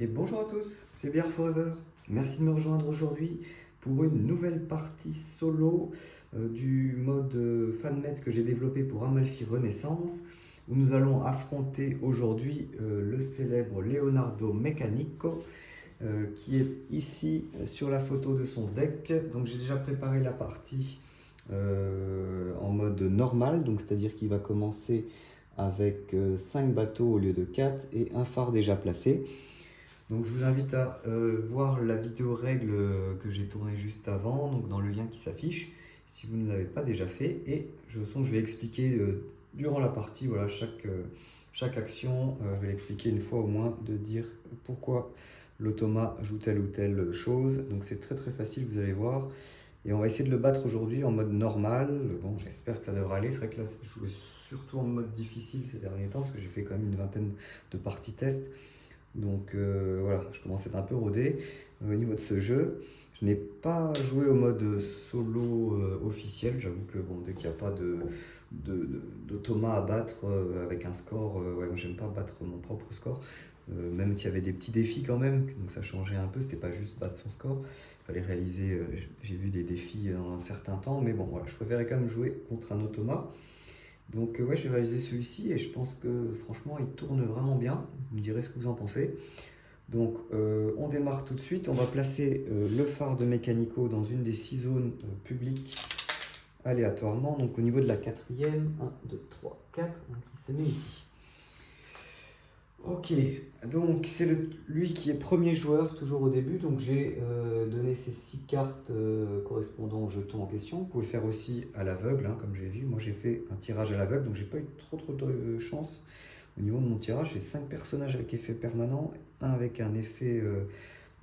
Et bonjour à tous, c'est Bear Forever. Merci de me rejoindre aujourd'hui pour une nouvelle partie solo du mode FanMed que j'ai développé pour Amalfi Renaissance, où nous allons affronter aujourd'hui le célèbre Leonardo Meccanico, qui est ici sur la photo de son deck. Donc j'ai déjà préparé la partie en mode normal, donc c'est-à-dire qu'il va commencer avec 5 bateaux au lieu de 4 et un phare déjà placé. Donc je vous invite à voir la vidéo règle que j'ai tournée juste avant, donc dans le lien qui s'affiche, si vous ne l'avez pas déjà fait. Et je vais expliquer durant la partie, voilà, chaque action, je vais l'expliquer une fois au moins, de dire pourquoi l'automa joue telle ou telle chose. Donc c'est très très facile, vous allez voir. Et on va essayer de le battre aujourd'hui en mode normal. Bon, j'espère que ça devra aller. C'est vrai que là, je jouais surtout en mode difficile ces derniers temps, parce que j'ai fait quand même une vingtaine de parties test. Donc voilà, je commence à être un peu rodé au niveau de ce jeu. Je n'ai pas joué au mode solo officiel. J'avoue que bon, dès qu'il n'y a pas d'automa à battre avec un score, ouais, moi j'aime pas battre mon propre score. Même s'il y avait des petits défis quand même, donc ça changeait un peu, c'était pas juste battre son score. Il fallait réaliser, j'ai vu des défis en un certain temps, mais bon voilà, je préférais quand même jouer contre un automa. Donc ouais, j'ai réalisé celui-ci et je pense que franchement il tourne vraiment bien. Vous me direz ce que vous en pensez. Donc on démarre tout de suite. On va placer le phare de Meccanico dans une des 6 zones publiques aléatoirement. Donc au niveau de la quatrième, 1, 2, 3, 4. Donc il se met ici. Ok, donc c'est lui qui est premier joueur toujours au début. Donc j'ai donné ces 6 cartes correspondant au jeton en question. Vous pouvez faire aussi à l'aveugle, hein, comme j'ai vu. Moi j'ai fait un tirage à l'aveugle, donc j'ai pas eu trop de chance. Au niveau de mon tirage, j'ai 5 personnages avec effet permanent, un avec un effet,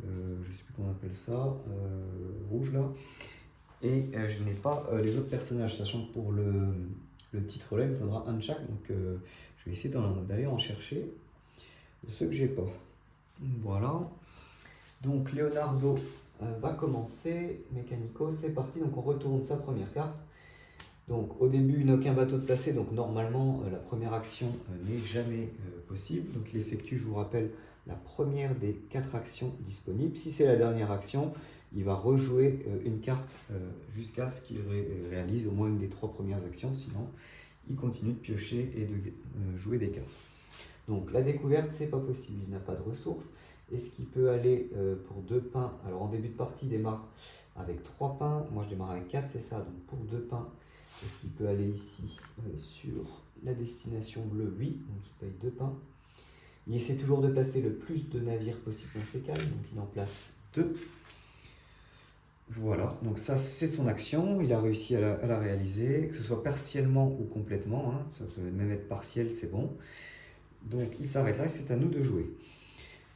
je sais plus comment on appelle ça, rouge là. Et je n'ai pas les autres personnages, sachant que pour le titre là, il me faudra un de chaque. Donc je vais essayer d'aller en chercher de ceux que j'ai pas. Voilà. Donc Leonardo va commencer. Meccanico, c'est parti. Donc on retourne sa première carte. Donc au début, il n'a aucun bateau de placer, donc normalement la première action n'est jamais possible. Donc il effectue, je vous rappelle, la première des 4 actions disponibles. Si c'est la dernière action, il va rejouer une carte jusqu'à ce qu'il réalise au moins une des 3 premières actions, sinon il continue de piocher et de jouer des cartes. Donc la découverte, c'est pas possible, il n'a pas de ressources. Est-ce qu'il peut aller pour 2 pains? Alors en début de partie, il démarre avec 3 pains, moi je démarre avec 4, c'est ça, donc pour 2 pains. Est-ce qu'il peut aller ici sur la destination bleue? Oui, donc il paye 2 pains. Il essaie toujours de placer le plus de navires possible dans ses cales, donc il en place 2. Voilà, donc ça c'est son action, il a réussi à la réaliser, que ce soit partiellement ou complètement, hein, ça peut même être partiel, c'est bon. Donc il s'arrête là et c'est à nous de jouer.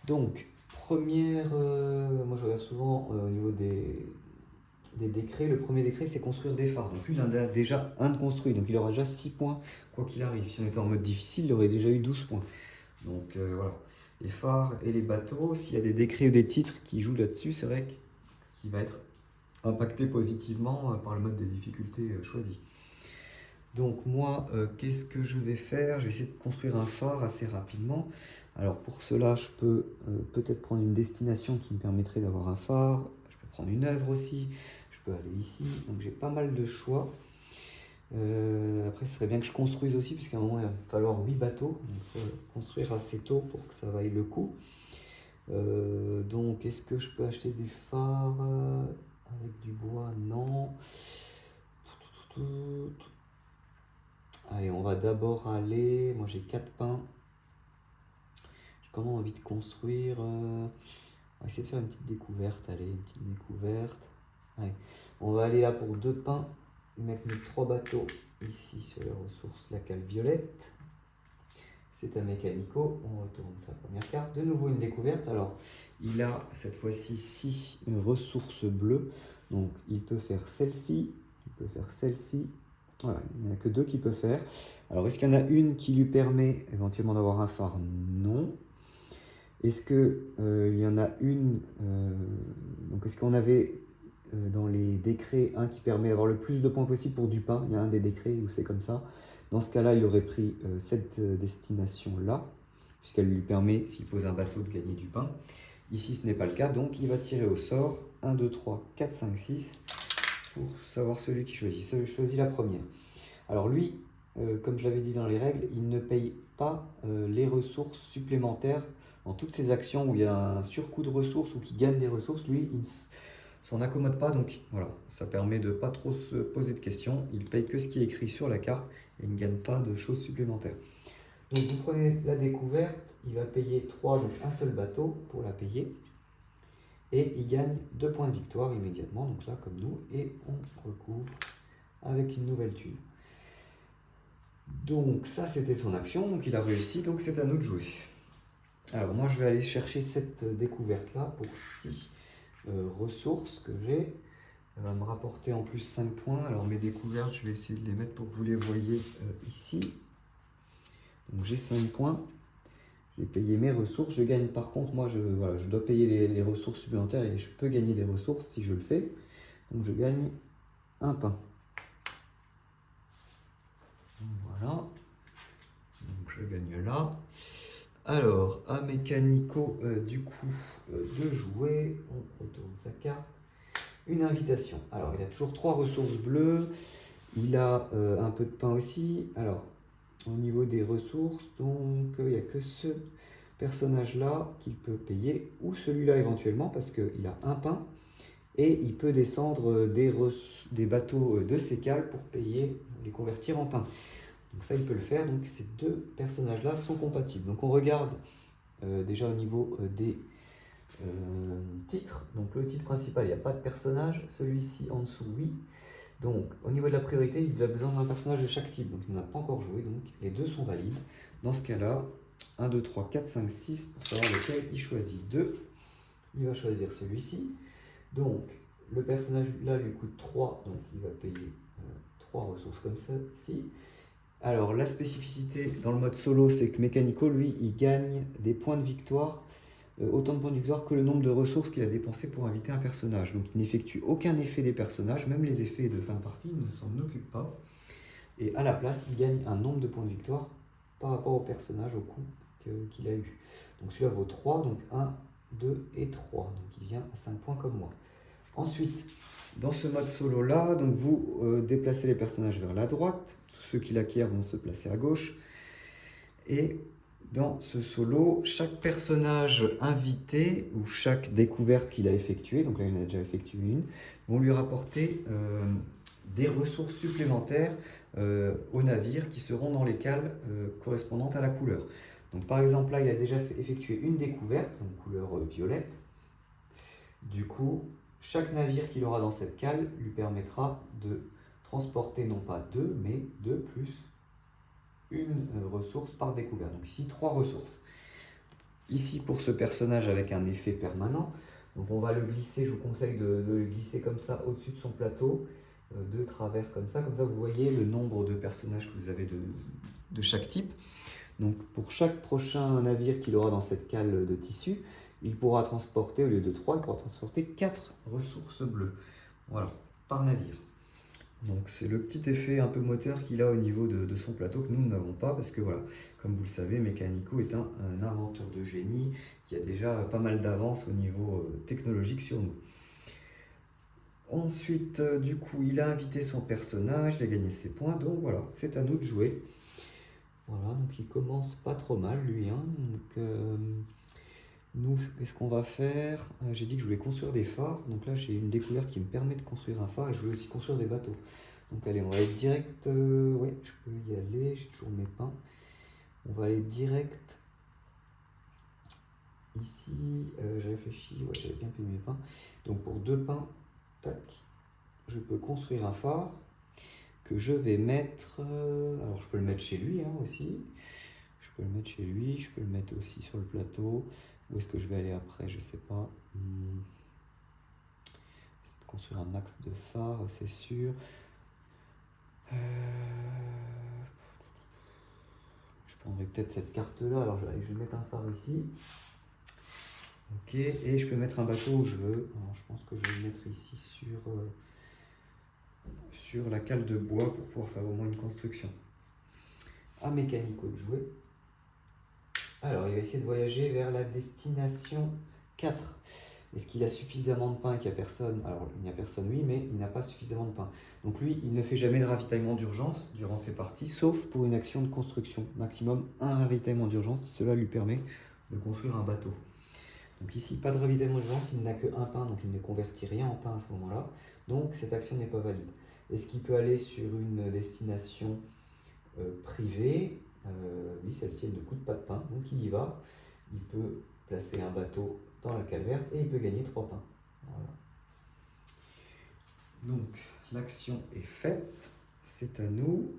Donc, première, moi je regarde souvent au niveau des décrets. Le premier décret, c'est construire des phares. Donc lui, il en a déjà un de construit, donc il aura déjà 6 points, quoi qu'il arrive. Si on était en mode difficile, il aurait déjà eu 12 points. Donc voilà, les phares et les bateaux, s'il y a des décrets ou des titres qui jouent là-dessus, c'est vrai qu'il va être impacté positivement par le mode de difficulté choisi. Donc moi, qu'est-ce que je vais faire? Je vais essayer de construire un phare assez rapidement. Alors pour cela, je peux peut-être prendre une destination qui me permettrait d'avoir un phare. Je peux prendre une œuvre aussi. Je peux aller ici. Donc j'ai pas mal de choix. Après, ce serait bien que je construise aussi, puisqu'à un moment, il va falloir 8 bateaux. Il faut construire assez tôt pour que ça vaille le coup. Donc, est-ce que je peux acheter des phares avec du bois? Non. Allez, on va d'abord aller. Moi, j'ai 4 pains. J'ai comment envie de construire. On va essayer de faire une petite découverte. Allez, une petite découverte. Allez, on va aller là pour 2 pains. Mettre mes 3 bateaux ici sur les ressources. La cale violette. C'est un Meccanico. On retourne sa première carte. De nouveau une découverte. Alors, il a cette fois-ci 6 ressources bleues. Donc, il peut faire celle-ci. Il peut faire celle-ci. Voilà, il n'y en a que 2 qu'il peut faire. Alors, est-ce qu'il y en a une qui lui permet éventuellement d'avoir un phare? Non. Est-ce qu'il y en a une... donc, est-ce qu'on avait dans les décrets un qui permet d'avoir le plus de points possible pour du pain? Il y a un des décrets où c'est comme ça. Dans ce cas-là, il aurait pris cette destination-là. puisqu'elle lui permet, s'il pose un bateau, de gagner du pain. Ici, ce n'est pas le cas, donc il va tirer au sort 1, 2, 3, 4, 5, 6 pour savoir celui qui choisit. Celui qui choisit la première. Alors lui, comme je l'avais dit dans les règles, il ne paye pas les ressources supplémentaires dans toutes ces actions où il y a un surcoût de ressources ou qui gagne des ressources. Lui, il ne s'en accommode pas, donc voilà, ça permet de ne pas trop se poser de questions. Il paye que ce qui est écrit sur la carte et il ne gagne pas de choses supplémentaires. Donc vous prenez la découverte, il va payer 3, donc un seul bateau pour la payer. Et il gagne 2 points de victoire immédiatement, donc là comme nous, et on recouvre avec une nouvelle tuile. Donc ça c'était son action, donc il a réussi, donc c'est à nous de jouer. Alors moi je vais aller chercher cette découverte là pour 6 ressources que j'ai. Elle va me rapporter en plus 5 points. Alors mes découvertes, je vais essayer de les mettre pour que vous les voyez ici. Donc j'ai 5 points. J'ai payé mes ressources. Je gagne par contre, moi je dois payer les ressources supplémentaires et je peux gagner des ressources si je le fais. Donc je gagne un pain. Voilà. Donc je gagne là. Alors, à Mécanico, du coup, de jouer, on retourne sa carte. Une invitation. Alors, il a toujours 3 ressources bleues. Il a un peu de pain aussi. Alors, au niveau des ressources, donc, il n'y a que ce personnage-là qu'il peut payer, ou celui-là éventuellement, parce qu'il a un pain. Et il peut descendre des bateaux de ses cales pour payer, les convertir en pain. Donc ça, il peut le faire. Donc ces 2 personnages-là sont compatibles. Donc on regarde déjà au niveau des titres. Donc le titre principal, il n'y a pas de personnage. Celui-ci en dessous, oui. Donc au niveau de la priorité, il a besoin d'un personnage de chaque type. Donc il n'en a pas encore joué. Donc les 2 sont valides. Dans ce cas-là, 1, 2, 3, 4, 5, 6. Pour savoir lequel il choisit 2. Il va choisir celui-ci. Donc le personnage là lui coûte 3. Donc il va payer 3 ressources comme ça. Alors, la spécificité dans le mode solo, c'est que Mécanico, lui, il gagne des points de victoire, autant de points de victoire que le nombre de ressources qu'il a dépensé pour inviter un personnage. Donc, il n'effectue aucun effet des personnages, même les effets de fin de partie, il ne s'en occupe pas. Et à la place, il gagne un nombre de points de victoire par rapport au personnage, au coup qu'il a eu. Donc, celui-là vaut 3, donc 1, 2 et 3. Donc, il vient à 5 points comme moi. Ensuite, dans ce mode solo là, donc vous déplacez les personnages vers la droite, ceux qui l'acquièrent vont se placer à gauche. Et dans ce solo, chaque personnage invité ou chaque découverte qu'il a effectuée, donc là il en a déjà effectué une, vont lui rapporter des ressources supplémentaires au navire qui seront dans les cales correspondantes à la couleur. Donc par exemple là il a déjà effectué une découverte, en couleur violette. Du coup, chaque navire qu'il aura dans cette cale lui permettra de transporter non pas 2, mais 2 plus une ressource par découverte. Donc ici, 3 ressources. Ici, pour ce personnage avec un effet permanent, donc on va le glisser, je vous conseille de le glisser comme ça au-dessus de son plateau, de travers comme ça vous voyez le nombre de personnages que vous avez de chaque type. Donc pour chaque prochain navire qu'il aura dans cette cale de tissu, il pourra transporter, au lieu de 3, il pourra transporter 4 ressources bleues. Voilà, par navire. Donc c'est le petit effet un peu moteur qu'il a au niveau de son plateau que nous n'avons pas parce que voilà, comme vous le savez, Mécanico est un inventeur de génie qui a déjà pas mal d'avance au niveau technologique sur nous. Ensuite, du coup, il a invité son personnage, il a gagné ses points, donc voilà, c'est à nous de jouer. Voilà, donc il commence pas trop mal lui, hein. Donc nous, qu'est-ce qu'on va faire? J'ai dit que je voulais construire des phares, donc là j'ai une découverte qui me permet de construire un phare et je voulais aussi construire des bateaux. Donc allez, on va aller direct, ouais, je peux y aller, j'ai toujours mes pains. On va aller direct ici, j'ai réfléchi, ouais, j'avais bien payé mes pains. Donc pour 2 pains, tac, je peux construire un phare que je vais mettre, alors je peux le mettre chez lui hein, aussi. Je peux le mettre chez lui, je peux le mettre aussi sur le plateau. Où est-ce que je vais aller après? Je sais pas. C'est de construire un max de phares, c'est sûr. Je prendrai peut-être cette carte-là. Alors je vais mettre un phare ici. Ok, et je peux mettre un bateau où je veux. Alors, je pense que je vais le mettre ici sur la cale de bois pour pouvoir faire au moins une construction. À Mécanico de jouer. Alors, il va essayer de voyager vers la destination 4. Est-ce qu'il a suffisamment de pain et qu'il n'y a personne? Alors, il n'y a personne, oui, mais il n'a pas suffisamment de pain. Donc lui, il ne fait jamais de ravitaillement d'urgence durant ses parties, sauf pour une action de construction. Maximum un ravitaillement d'urgence, si cela lui permet de construire un bateau. Donc ici, pas de ravitaillement d'urgence, il n'a que un pain, donc il ne convertit rien en pain à ce moment-là. Donc cette action n'est pas valide. Est-ce qu'il peut aller sur une destination privée? Oui, celle-ci, elle ne coûte pas de pain, donc il y va. Il peut placer un bateau dans la cale verte et il peut gagner 3 pains. Voilà. Donc l'action est faite, c'est à nous.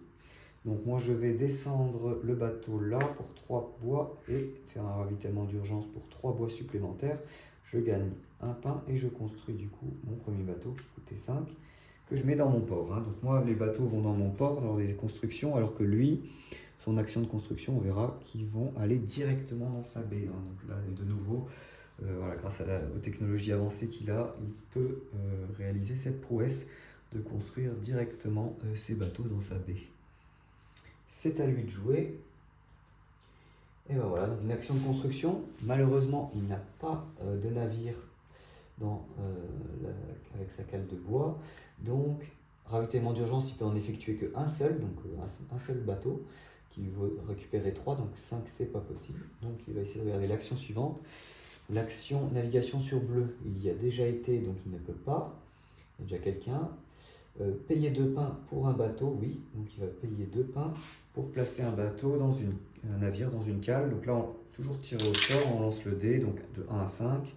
Donc moi je vais descendre le bateau là pour 3 bois et faire un ravitaillement d'urgence pour 3 bois supplémentaires. Je gagne un pain et je construis du coup mon premier bateau qui coûtait 5 que je mets dans mon port. Donc moi les bateaux vont dans mon port lors des constructions alors que lui, son action de construction, on verra qu'ils vont aller directement dans sa baie. Donc là de nouveau, voilà, grâce aux technologies avancées qu'il a, il peut réaliser cette prouesse de construire directement ses bateaux dans sa baie. C'est à lui de jouer. Et ben voilà, donc une action de construction. Malheureusement, il n'a pas de navire avec sa cale de bois. Donc, ravitaillement d'urgence, il peut en effectuer qu'un seul, donc un seul bateau qui veut récupérer 3, donc 5 c'est pas possible. Donc il va essayer de regarder l'action suivante. L'action navigation sur bleu, il y a déjà été, donc il ne peut pas. Il y a déjà quelqu'un. Payer 2 pains pour un bateau, oui, donc il va payer 2 pains pour placer un bateau dans un navire dans une cale. Donc là, on toujours tirer au sort, on lance le dé, donc de 1 à 5,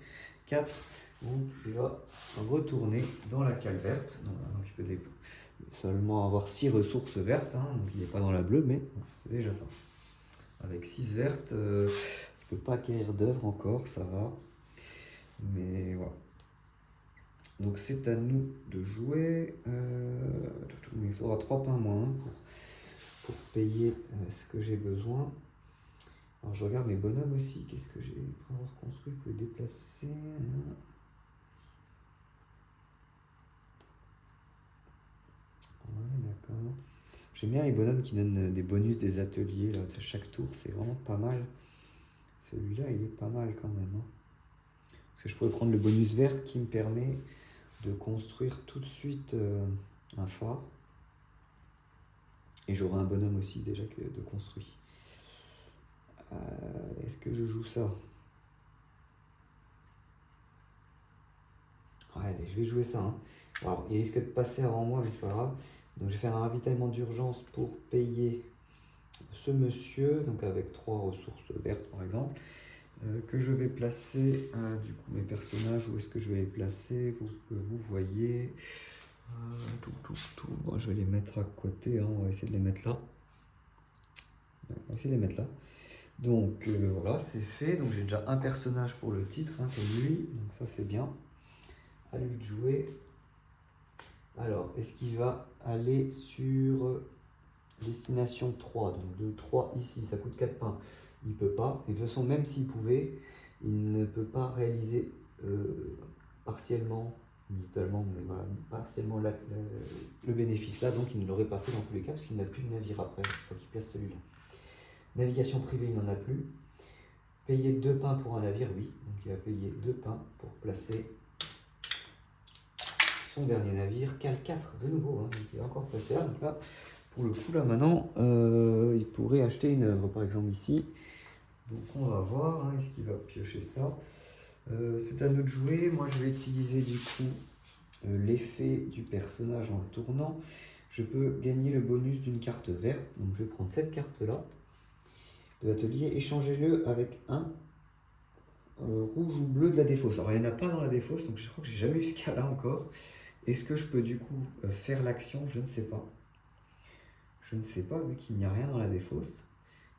4, donc il va retourner dans la cale verte. Donc il peut seulement avoir 6 ressources vertes, donc il n'est pas dans la bleue, mais c'est déjà ça. Avec 6 vertes, il ne peut pas acquérir d'œuvre encore, ça va, mais voilà. Donc c'est à nous de jouer. Il faudra 3 pains moins pour payer ce que j'ai besoin. Alors je regarde mes bonhommes aussi. Qu'est-ce que j'ai pour avoir construit? Vous pouvez déplacer. Ouais, d'accord. J'aime bien les bonhommes qui donnent des bonus des ateliers là, à chaque tour. C'est vraiment pas mal. Celui-là, il est pas mal quand même. Parce que je pourrais prendre le bonus vert qui me permet de construire tout de suite un phare. Et j'aurai un bonhomme aussi déjà de construit. Est-ce que je joue ça? Ouais, allez, je vais jouer ça. Alors, il risque de passer avant moi, mais c'est pas grave. Donc, je vais faire un ravitaillement d'urgence pour payer ce monsieur, donc avec 3 ressources vertes par exemple, que je vais placer. Du coup, mes personnages, où est-ce que je vais les placer pour que vous voyez? Bon, je vais les mettre à côté, on va essayer de les mettre là. On va essayer de les mettre là. Donc voilà, c'est fait. Donc j'ai déjà un personnage pour le titre, comme lui. Donc ça c'est bien. À lui de jouer. Alors, est-ce qu'il va aller sur destination 3? Donc de 3 ici, ça coûte 4 pains. Il ne peut pas. Et de toute façon, même s'il pouvait, il ne peut pas réaliser partiellement, totalement, mais voilà, partiellement le bénéfice là. Donc il ne l'aurait pas fait dans tous les cas, parce qu'il n'a plus de navire après, il faut qu'il place celui-là. Navigation privée, il n'en a plus. Payer 2 pains pour un navire, oui. Donc il va payer 2 pains pour placer son dernier navire. Cale 4 de nouveau, donc il va encore placer là. Donc là, pour le coup, là maintenant, il pourrait acheter une œuvre, par exemple ici. Donc on va voir, est-ce qu'il va piocher ça. C'est à nous de jouer. Moi je vais utiliser du coup l'effet du personnage en le tournant. Je peux gagner le bonus d'une carte verte. Donc je vais prendre cette carte là de l'atelier, échangez-le avec un rouge ou bleu de la défausse. Alors il n'y en a pas dans la défausse, donc je crois que j'ai jamais eu ce cas là encore. Est-ce que je peux du coup faire l'action? Je ne sais pas. Je ne sais pas, vu qu'il n'y a rien dans la défausse.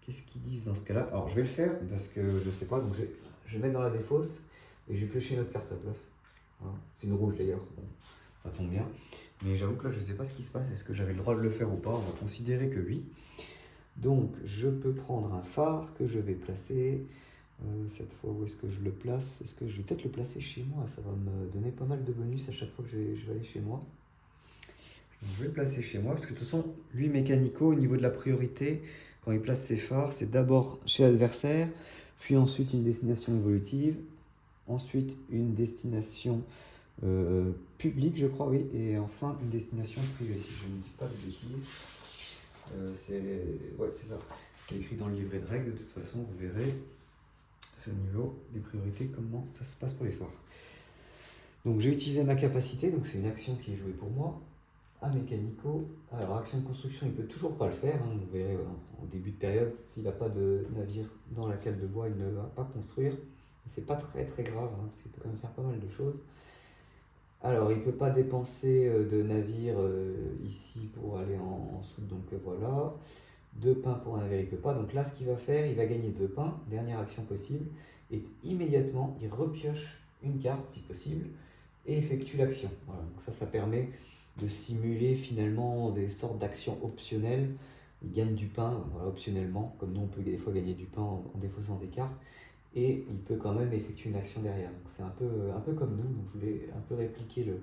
Qu'est-ce qu'ils disent dans ce cas-là? Alors je vais le faire parce que je ne sais pas, donc je vais mettre dans la défausse et je vais piocher notre carte à la place. Voilà. C'est une rouge d'ailleurs, bon, ça tombe bien. Mais j'avoue que là je ne sais pas ce qui se passe, est-ce que j'avais le droit de le faire ou pas? On va considérer que oui. Donc je peux prendre un phare que je vais placer. Cette fois, où est-ce que je le place? Est-ce que je vais peut-être le placer chez moi? Ça va me donner pas mal de bonus à chaque fois que je vais aller chez moi. Je vais le placer chez moi, parce que de toute façon, lui mécanico, au niveau de la priorité, quand il place ses phares, c'est d'abord chez l'adversaire, puis ensuite une destination évolutive, ensuite une destination publique, je crois, oui, et enfin une destination privée, si je ne dis pas de bêtises. C'est ça. C'est écrit dans le livret de règles, de toute façon, vous verrez. C'est au niveau des priorités, comment ça se passe pour les phares. Donc j'ai utilisé ma capacité, donc c'est une action qui est jouée pour moi. À Mécanico, alors action de construction, il ne peut toujours pas le faire, hein. Vous verrez au début de période, s'il n'a pas de navire dans la cale de bois, il ne va pas construire. C'est pas très grave, hein, parce qu'il peut quand même faire pas mal de choses. Alors il ne peut pas dépenser de navire ici pour aller en soute, donc voilà. 2 pains pour un navire, il ne peut pas. Donc là, ce qu'il va faire, il va gagner 2 pains, dernière action possible, et immédiatement, il repioche une carte, si possible, et effectue l'action. Voilà. Donc ça permet de simuler finalement des sortes d'actions optionnelles. Il gagne du pain, voilà, optionnellement, comme nous on peut des fois gagner du pain en défaussant des cartes, et il peut quand même effectuer une action derrière. Donc c'est un peu comme nous, donc je voulais un peu répliquer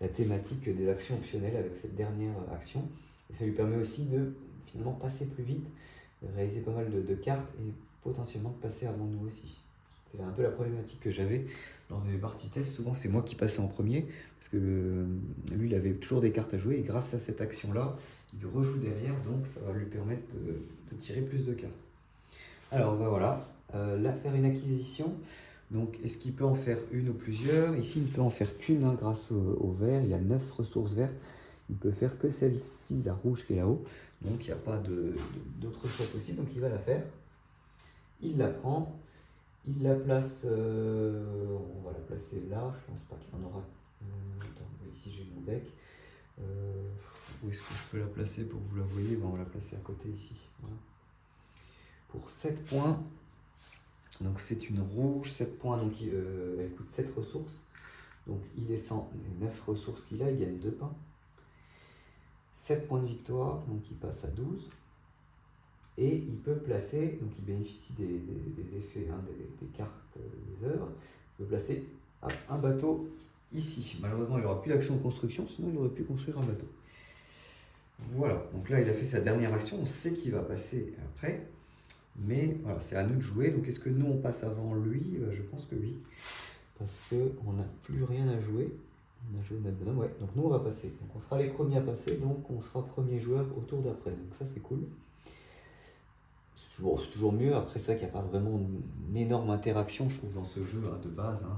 la thématique des actions optionnelles avec cette dernière action. Et ça lui permet aussi de finalement passer plus vite, réaliser pas mal de cartes et potentiellement de passer avant nous aussi. C'est un peu la problématique que j'avais lors des parties test. Souvent c'est moi qui passais en premier parce que lui il avait toujours des cartes à jouer et grâce à cette action là il rejoue derrière, donc ça va lui permettre de tirer plus de cartes. Alors ben voilà, là faire une acquisition. Donc est-ce qu'il peut en faire une ou plusieurs? Ici il ne peut en faire qu'une, hein, grâce au vert. Il a 9 ressources vertes. Il peut faire que celle-ci, la rouge qui est là-haut. Donc il n'y a pas d'autre choix possible. Donc il va la faire. Il la prend. Il la place. On va la placer là. Je pense pas qu'il y en aura. Attends, ici j'ai mon deck. Où est-ce que je peux la placer pour que vous la voyez? On va la placer à côté ici. Voilà. Pour 7 points. Donc c'est une rouge, 7 points. Donc elle coûte 7 ressources. Donc il descend les 9 ressources qu'il a. Il gagne 2 pains. 7 points de victoire, donc il passe à 12. Et il peut placer, donc il bénéficie des effets, hein, des cartes, des œuvres. Il peut placer un bateau ici. Malheureusement, il n'aura plus d'action de construction, sinon il aurait pu construire un bateau. Voilà, donc là il a fait sa dernière action, on sait qu'il va passer après. Mais voilà, c'est à nous de jouer. Donc est-ce que nous on passe avant lui? Je pense que oui. Parce qu'on n'a plus rien à jouer. On a joué notre bonhomme, ouais. Donc nous on va passer. Donc on sera les premiers à passer, donc on sera premier joueur au tour d'après. Donc ça c'est cool. C'est toujours mieux. Après ça qu'il n'y a pas vraiment une énorme interaction, je trouve, dans ce jeu, hein, de base. Hein.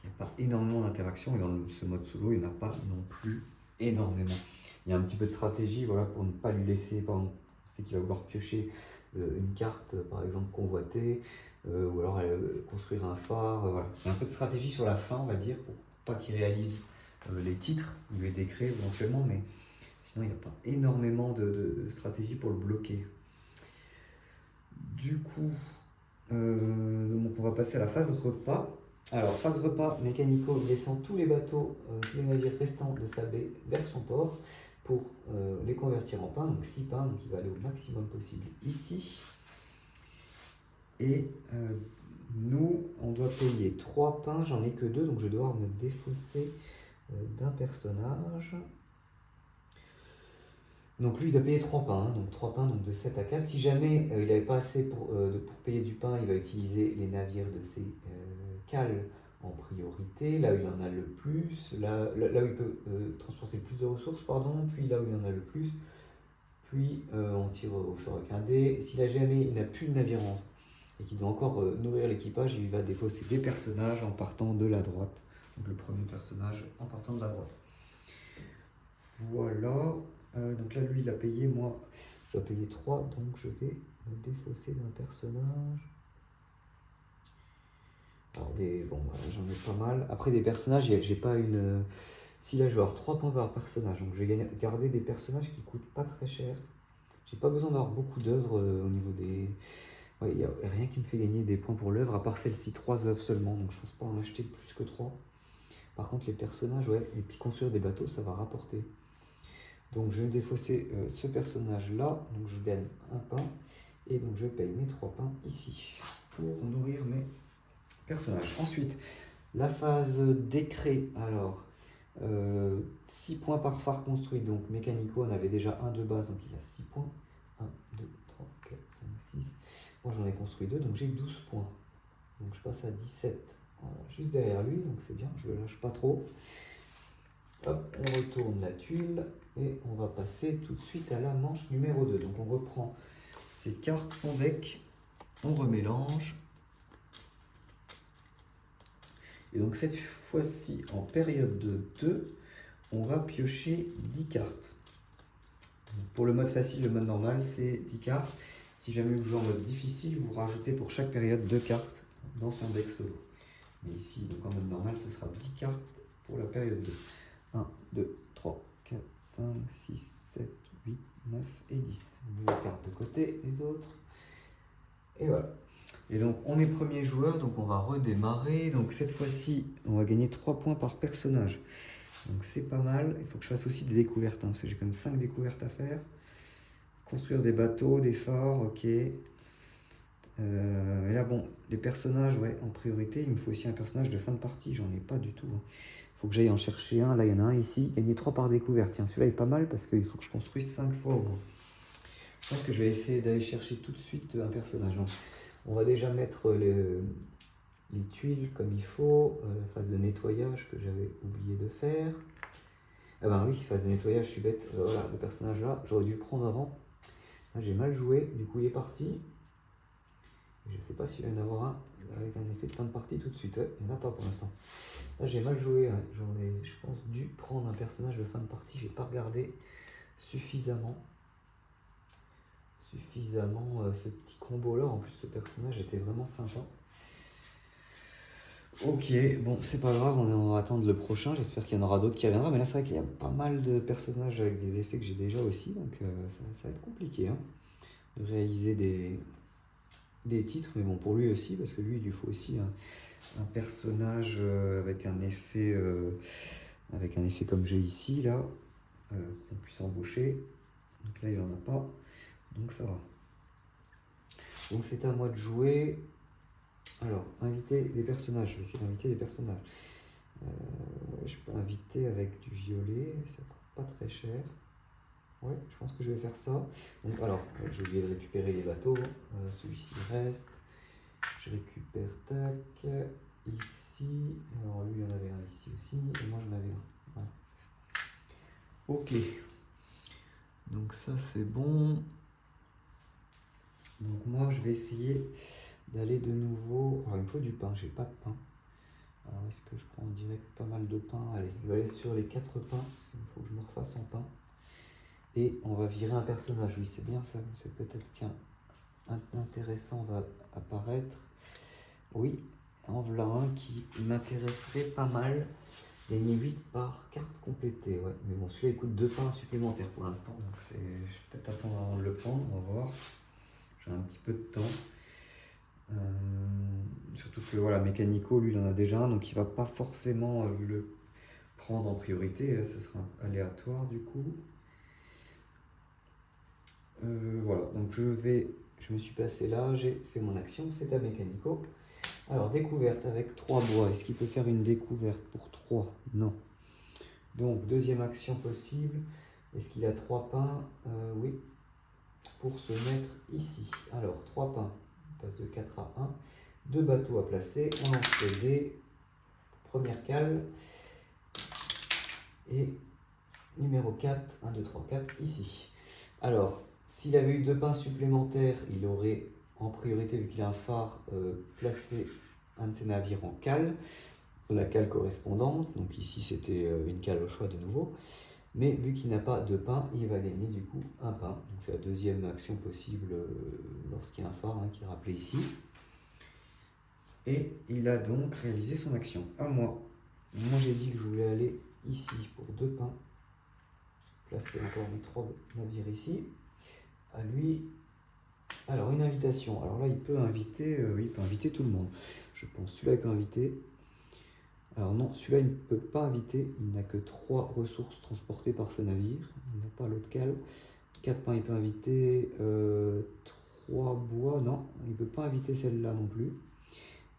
Il n'y a pas énormément d'interaction et dans ce mode solo, il n'y en a pas non plus énormément. Il y a un petit peu de stratégie, voilà, pour ne pas lui laisser, par exemple, on sait qu'il va vouloir piocher une carte, par exemple convoitée, ou alors construire un phare. Voilà. Il y a un peu de stratégie sur la fin, on va dire, pour pas qu'il réalise les titres ou les décrets éventuellement, mais sinon il n'y a pas énormément de stratégie pour le bloquer. Du coup, donc on va passer à la phase repas. Alors, phase repas, Mécanico descend tous les bateaux, tous les navires restants de sa baie vers son port pour les convertir en pain, donc 6 pains, donc il va aller au maximum possible ici. Et nous, on doit payer 3 pains, j'en ai que 2, donc je vais devoir me défausser d'un personnage. Donc lui, il doit payer 3 pains, hein, donc 3 pains donc de 7 à 4. Si jamais il n'avait pas assez pour payer du pain, il va utiliser les navires de ses cales en priorité, là où il en a le plus, là où il peut transporter le plus de ressources, pardon, puis là où il en a le plus, puis on tire au sort avec un dé. Si là jamais il n'a plus de navire et qu'il doit encore nourrir l'équipage, il va défausser des personnages en partant de la droite. Donc le premier personnage en partant de la droite. Voilà. Donc là, lui, il a payé, moi, je dois payer 3, donc je vais me défausser d'un personnage. Alors, bon, voilà, j'en ai pas mal. Après, des personnages, j'ai pas une... Si là, je vais avoir 3 points par personnage, donc je vais garder des personnages qui coûtent pas très cher. J'ai pas besoin d'avoir beaucoup d'œuvres au niveau des... Ouais, il n'y a rien qui me fait gagner des points pour l'œuvre, à part celle-ci, 3 œuvres seulement, donc je pense pas en acheter plus que 3. Par contre, les personnages, ouais, et puis construire des bateaux, ça va rapporter. Donc je vais me défausser ce personnage-là, donc je gagne un pain, et donc je paye mes 3 pains ici, pour nourrir mes personnages. Ensuite, la phase décret, alors 6 points par phare construit, donc Mécanico, on avait déjà un de base, donc il a 6 points. 1, 2, 3, 4, Moi j'en ai construit 2, donc j'ai 12 points. Donc je passe à 17. Voilà, juste derrière lui, donc c'est bien, je ne le lâche pas trop. Hop, on retourne la tuile et on va passer tout de suite à la manche numéro 2. Donc on reprend ses cartes, son deck, on remélange. Et donc cette fois-ci, en période de 2, on va piocher 10 cartes. Pour le mode facile, le mode normal, c'est 10 cartes. Si jamais vous jouez en mode difficile, vous rajoutez pour chaque période 2 cartes dans son deck solo. Mais ici, donc en mode normal, ce sera 10 cartes pour la période 2. 1, 2, 3, 4, 5, 6, 7, 8, 9 et 10. On met les cartes de côté, les autres. Et voilà. Et donc on est premier joueur, donc on va redémarrer. Donc cette fois-ci, on va gagner 3 points par personnage. Donc c'est pas mal. Il faut que je fasse aussi des découvertes, parce que j'ai quand même 5 découvertes à faire. Construire des bateaux, des phares, ok. Et là bon, les personnages, ouais, en priorité, il me faut aussi un personnage de fin de partie. J'en ai pas du tout. Il faut que j'aille en chercher un. Là, il y en a un ici. Gagner 3 par découverte. Tiens, celui-là est pas mal parce qu'il faut que je construise 5 fois au moins. Je pense que je vais essayer d'aller chercher tout de suite un personnage. Donc, on va déjà mettre les tuiles comme il faut. Phase de nettoyage que j'avais oublié de faire. Ah ben oui, phase de nettoyage, je suis bête. Voilà, le personnage là, j'aurais dû le prendre avant. Là, j'ai mal joué. Du coup, il est parti. Je ne sais pas s'il va y en avoir un avec un effet de fin de partie tout de suite. Ouais, il n'y en a pas pour l'instant. Là, j'ai mal joué. Ouais. J'aurais, je pense, dû prendre un personnage de fin de partie. J'ai pas regardé suffisamment ce petit combo là. En plus, ce personnage était vraiment sympa. Ok, bon, c'est pas grave, on va attendre le prochain. J'espère qu'il y en aura d'autres qui reviendront. Mais là, c'est vrai qu'il y a pas mal de personnages avec des effets que j'ai déjà aussi. Donc, ça va être compliqué de réaliser des titres. Mais bon, pour lui aussi, parce que lui, il lui faut aussi un personnage avec un effet comme j'ai ici, là, qu'on puisse embaucher. Donc là, il n'en a pas. Donc ça va. Donc c'est à moi de jouer. Alors, inviter des personnages. Je vais essayer d'inviter des personnages. Je peux inviter avec du violet. Ça coûte pas très cher. Ouais, je pense que je vais faire ça. Donc alors, j'ai oublié de récupérer les bateaux. Celui-ci reste. Je récupère tac. Ici. Alors lui, il y en avait un ici aussi. Et moi, j'en avais un. Voilà. Ok. Donc ça, c'est bon. Donc moi, je vais essayer d'aller de nouveau. Alors, il me faut du pain. J'ai pas de pain. Alors, est-ce que je prends en direct pas mal de pain? Allez, je vais aller sur les 4 pains. Parce qu'il faut que je me refasse en pain. Et on va virer un personnage. Oui, c'est bien ça. C'est peut-être qu'un intéressant va apparaître. Oui, en voilà un qui m'intéresserait pas mal. Gagner 8 par carte complétée. Ouais, mais bon, celui-là il coûte 2 pains supplémentaires pour l'instant. Donc je vais peut-être attendre avant de le prendre. On va voir. J'ai un petit peu de temps. Surtout que voilà, Mécanico, lui, il en a déjà un. Donc il va pas forcément le prendre en priorité. Ça sera aléatoire du coup. Voilà, donc je me suis placé là, j'ai fait mon action, c'est à Mécanico. Alors, découverte avec 3 bois. Est-ce qu'il peut faire une découverte pour 3? Non. Donc, deuxième action possible. Est-ce qu'il a 3 pains? Oui. Pour se mettre ici. Alors, 3 pains. On passe de 4 à 1. 2 bateaux à placer. On lance les dés. Première cale. Et numéro 4. 1, 2, 3, 4. Ici. Alors, s'il avait eu 2 pains supplémentaires, il aurait en priorité, vu qu'il a un phare, placé un de ses navires en cale, la cale correspondante. Donc ici c'était une cale au choix de nouveau. Mais vu qu'il n'a pas de pain, il va gagner du coup un pain. Donc c'est la deuxième action possible lorsqu'il y a un phare qui est rappelé ici. Et il a donc réalisé son action. À moi. Moi j'ai dit que je voulais aller ici pour 2 pains. Placer encore mes 3 navires ici. À lui. Alors une invitation. Alors là il peut inviter, il peut inviter tout le monde. Je pense celui-là il peut inviter. Alors non, celui-là il ne peut pas inviter. Il n'a que 3 ressources transportées par ce navire. Il n'a pas l'autre cale. 4 pains il peut inviter. 3 bois, non, il ne peut pas inviter celle-là non plus.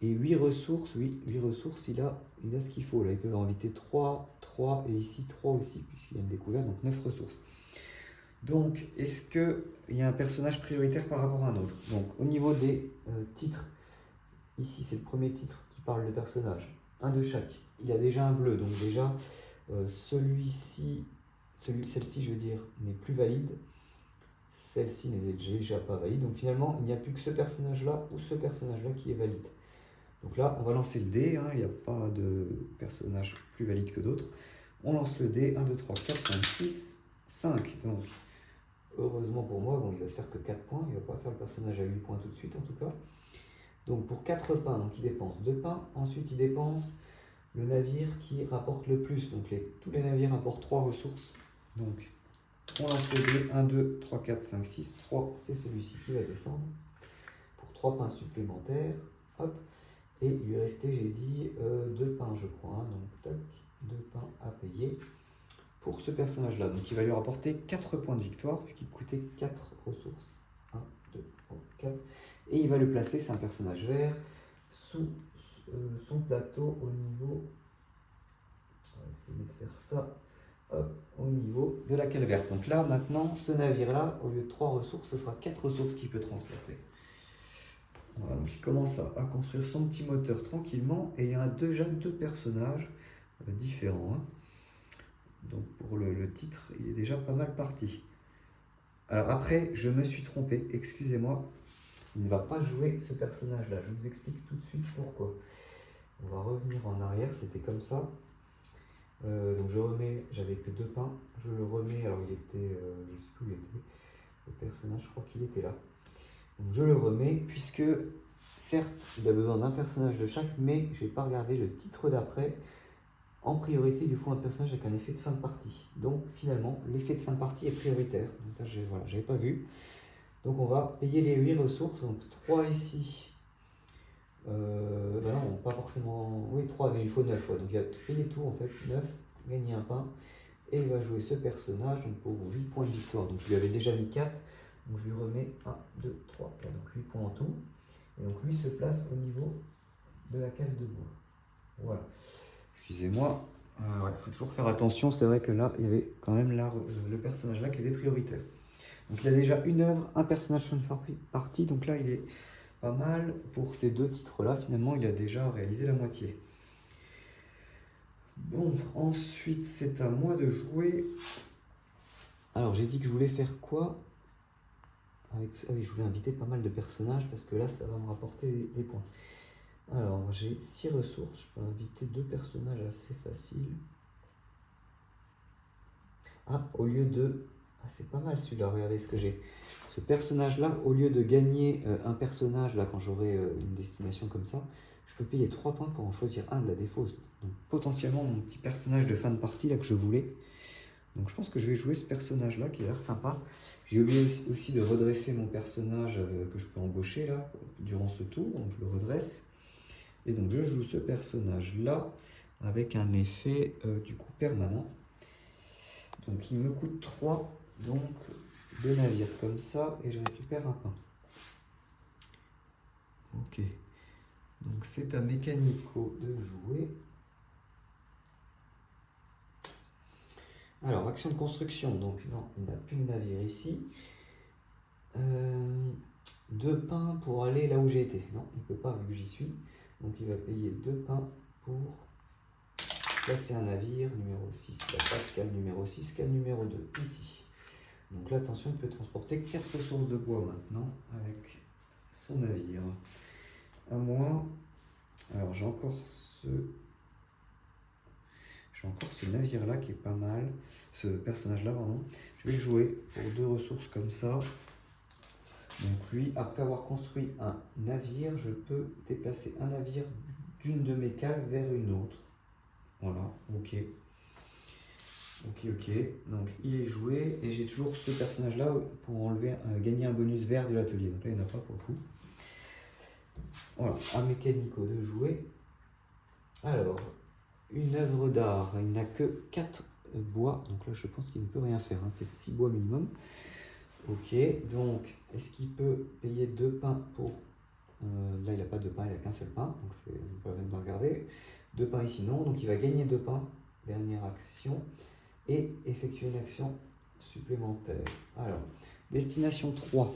Et 8 ressources, oui, 8 ressources, il a ce qu'il faut. Là, il peut inviter 3 et ici 3 aussi, puisqu'il y a une découverte, donc 9 ressources. Donc, est-ce qu'il y a un personnage prioritaire par rapport à un autre? Donc, au niveau des titres, ici c'est le premier titre qui parle de personnage, un de chaque. Il a déjà un bleu, donc déjà celle-ci je veux dire, n'est plus valide. Celle-ci n'est déjà pas valide. Donc finalement, il n'y a plus que ce personnage-là ou ce personnage-là qui est valide. Donc là, on va lancer le dé. Hein, il n'y a pas de personnage plus valide que d'autres. On lance le dé. 1, 2, 3, 4, 5, 6, 5. Donc, heureusement pour moi, bon, il va se faire que 4 points. Il ne va pas faire le personnage à 8 points tout de suite, en tout cas. Donc pour 4 pains, donc il dépense 2 pains. Ensuite, il dépense le navire qui rapporte le plus. Donc tous les navires apportent 3 ressources. Donc on lance le dé. 1, 2, 3, 4, 5, 6. 3, c'est celui-ci qui va descendre. Pour 3 pains supplémentaires. Hop. Et il lui restait, j'ai dit, 2 pains, je crois. Hein. Donc tac, 2 pains à payer pour ce personnage-là. Donc il va lui rapporter 4 points de victoire, puisqu'il coûtait 4 ressources. 1, 2, 3, 4. Et il va le placer, c'est un personnage vert, sous son plateau au niveau. On va essayer de faire ça. Hop, au niveau de la cale verte. Donc là, maintenant, ce navire-là, au lieu de 3 ressources, ce sera 4 ressources qu'il peut transporter. Voilà, donc il commence à construire son petit moteur tranquillement. Et il y a déjà 2 personnages différents. Hein. Donc pour le titre, il est déjà pas mal parti. Alors après, je me suis trompé, excusez-moi. Il ne va pas jouer ce personnage-là. Je vous explique tout de suite pourquoi. On va revenir en arrière, c'était comme ça. Donc je remets, j'avais que 2 pains. Je le remets, alors il était, je ne sais plus où il était. Le personnage, je crois qu'il était là. Donc je le remets, puisque certes, il a besoin d'un personnage de chaque, mais je n'ai pas regardé le titre d'après. En priorité, il lui faut un personnage avec un effet de fin de partie. Donc finalement, l'effet de fin de partie est prioritaire. Donc ça, voilà, j'avais pas vu. Donc on va payer les 8 ressources, donc 3 ici. Ben non, pas forcément. Oui, 3, il faut 9. Ouais. Donc il va payer tout en fait, 9, gagner un pain. Et il va jouer ce personnage donc pour 8 points de victoire. Donc je lui avais déjà mis 4. Donc je lui remets 1, 2, 3, 4. Donc 8 points en tout. Et donc lui se place au niveau de la cale de bois. Voilà. Excusez-moi. Ouais, faut toujours faire attention. C'est vrai que là, il y avait quand même là, le personnage là qui était prioritaire. Donc il a déjà une œuvre, un personnage sur une partie, donc là il est pas mal. Pour ces 2 titres-là, finalement, il a déjà réalisé la moitié. Bon, ensuite c'est à moi de jouer. Alors j'ai dit que je voulais faire quoi avec... Ah oui, je voulais inviter pas mal de personnages parce que là ça va me rapporter des points. Alors j'ai 6 ressources, je peux inviter 2 personnages assez faciles. Ah, au lieu de... Ah, c'est pas mal celui-là, regardez ce que j'ai. Ce personnage-là, au lieu de gagner un personnage, là, quand j'aurai une destination comme ça, je peux payer 3 points pour en choisir un de la défausse. Donc potentiellement mon petit personnage de fin de partie là que je voulais. Donc je pense que je vais jouer ce personnage-là qui a l'air sympa. J'ai oublié aussi de redresser mon personnage que je peux embaucher là, durant ce tour. Donc je le redresse. Et donc je joue ce personnage-là avec un effet du coup permanent. Donc il me coûte 3, donc 2 navires comme ça, et je récupère un pain. Ok. Donc c'est à Mécanico de jouer. Alors, action de construction. Donc non, il n'a plus de navire ici. 2 pains pour aller là où j'ai été. Non, il ne peut pas vu que j'y suis. Donc il va payer 2 pains pour placer un navire. Numéro 6, il n'y a pas de cale numéro 6, cale numéro 2, ici. Donc là, attention, il peut transporter 4 ressources de bois maintenant avec son navire. À moi, alors j'ai encore ce navire-là qui est pas mal, ce personnage-là, pardon. Je vais le jouer pour 2 ressources comme ça. Donc lui, après avoir construit un navire, je peux déplacer un navire d'une de mes cales vers une autre. Voilà, ok. Ok. Donc il est joué et j'ai toujours ce personnage-là pour gagner un bonus vert de l'atelier. Donc là, il n'y en a pas pour le coup. Voilà, à Mécanico de jouer. Alors, une œuvre d'art, il n'a que 4 bois, donc là je pense qu'il ne peut rien faire, hein. C'est 6 bois minimum. Ok, donc est-ce qu'il peut payer 2 pains pour... là il n'a pas de pain, il n'a qu'un seul pain, donc c'est pas la peine de regarder. 2 pains ici non, donc il va gagner 2 pains, dernière action, et effectuer une action supplémentaires. Alors, destination 3.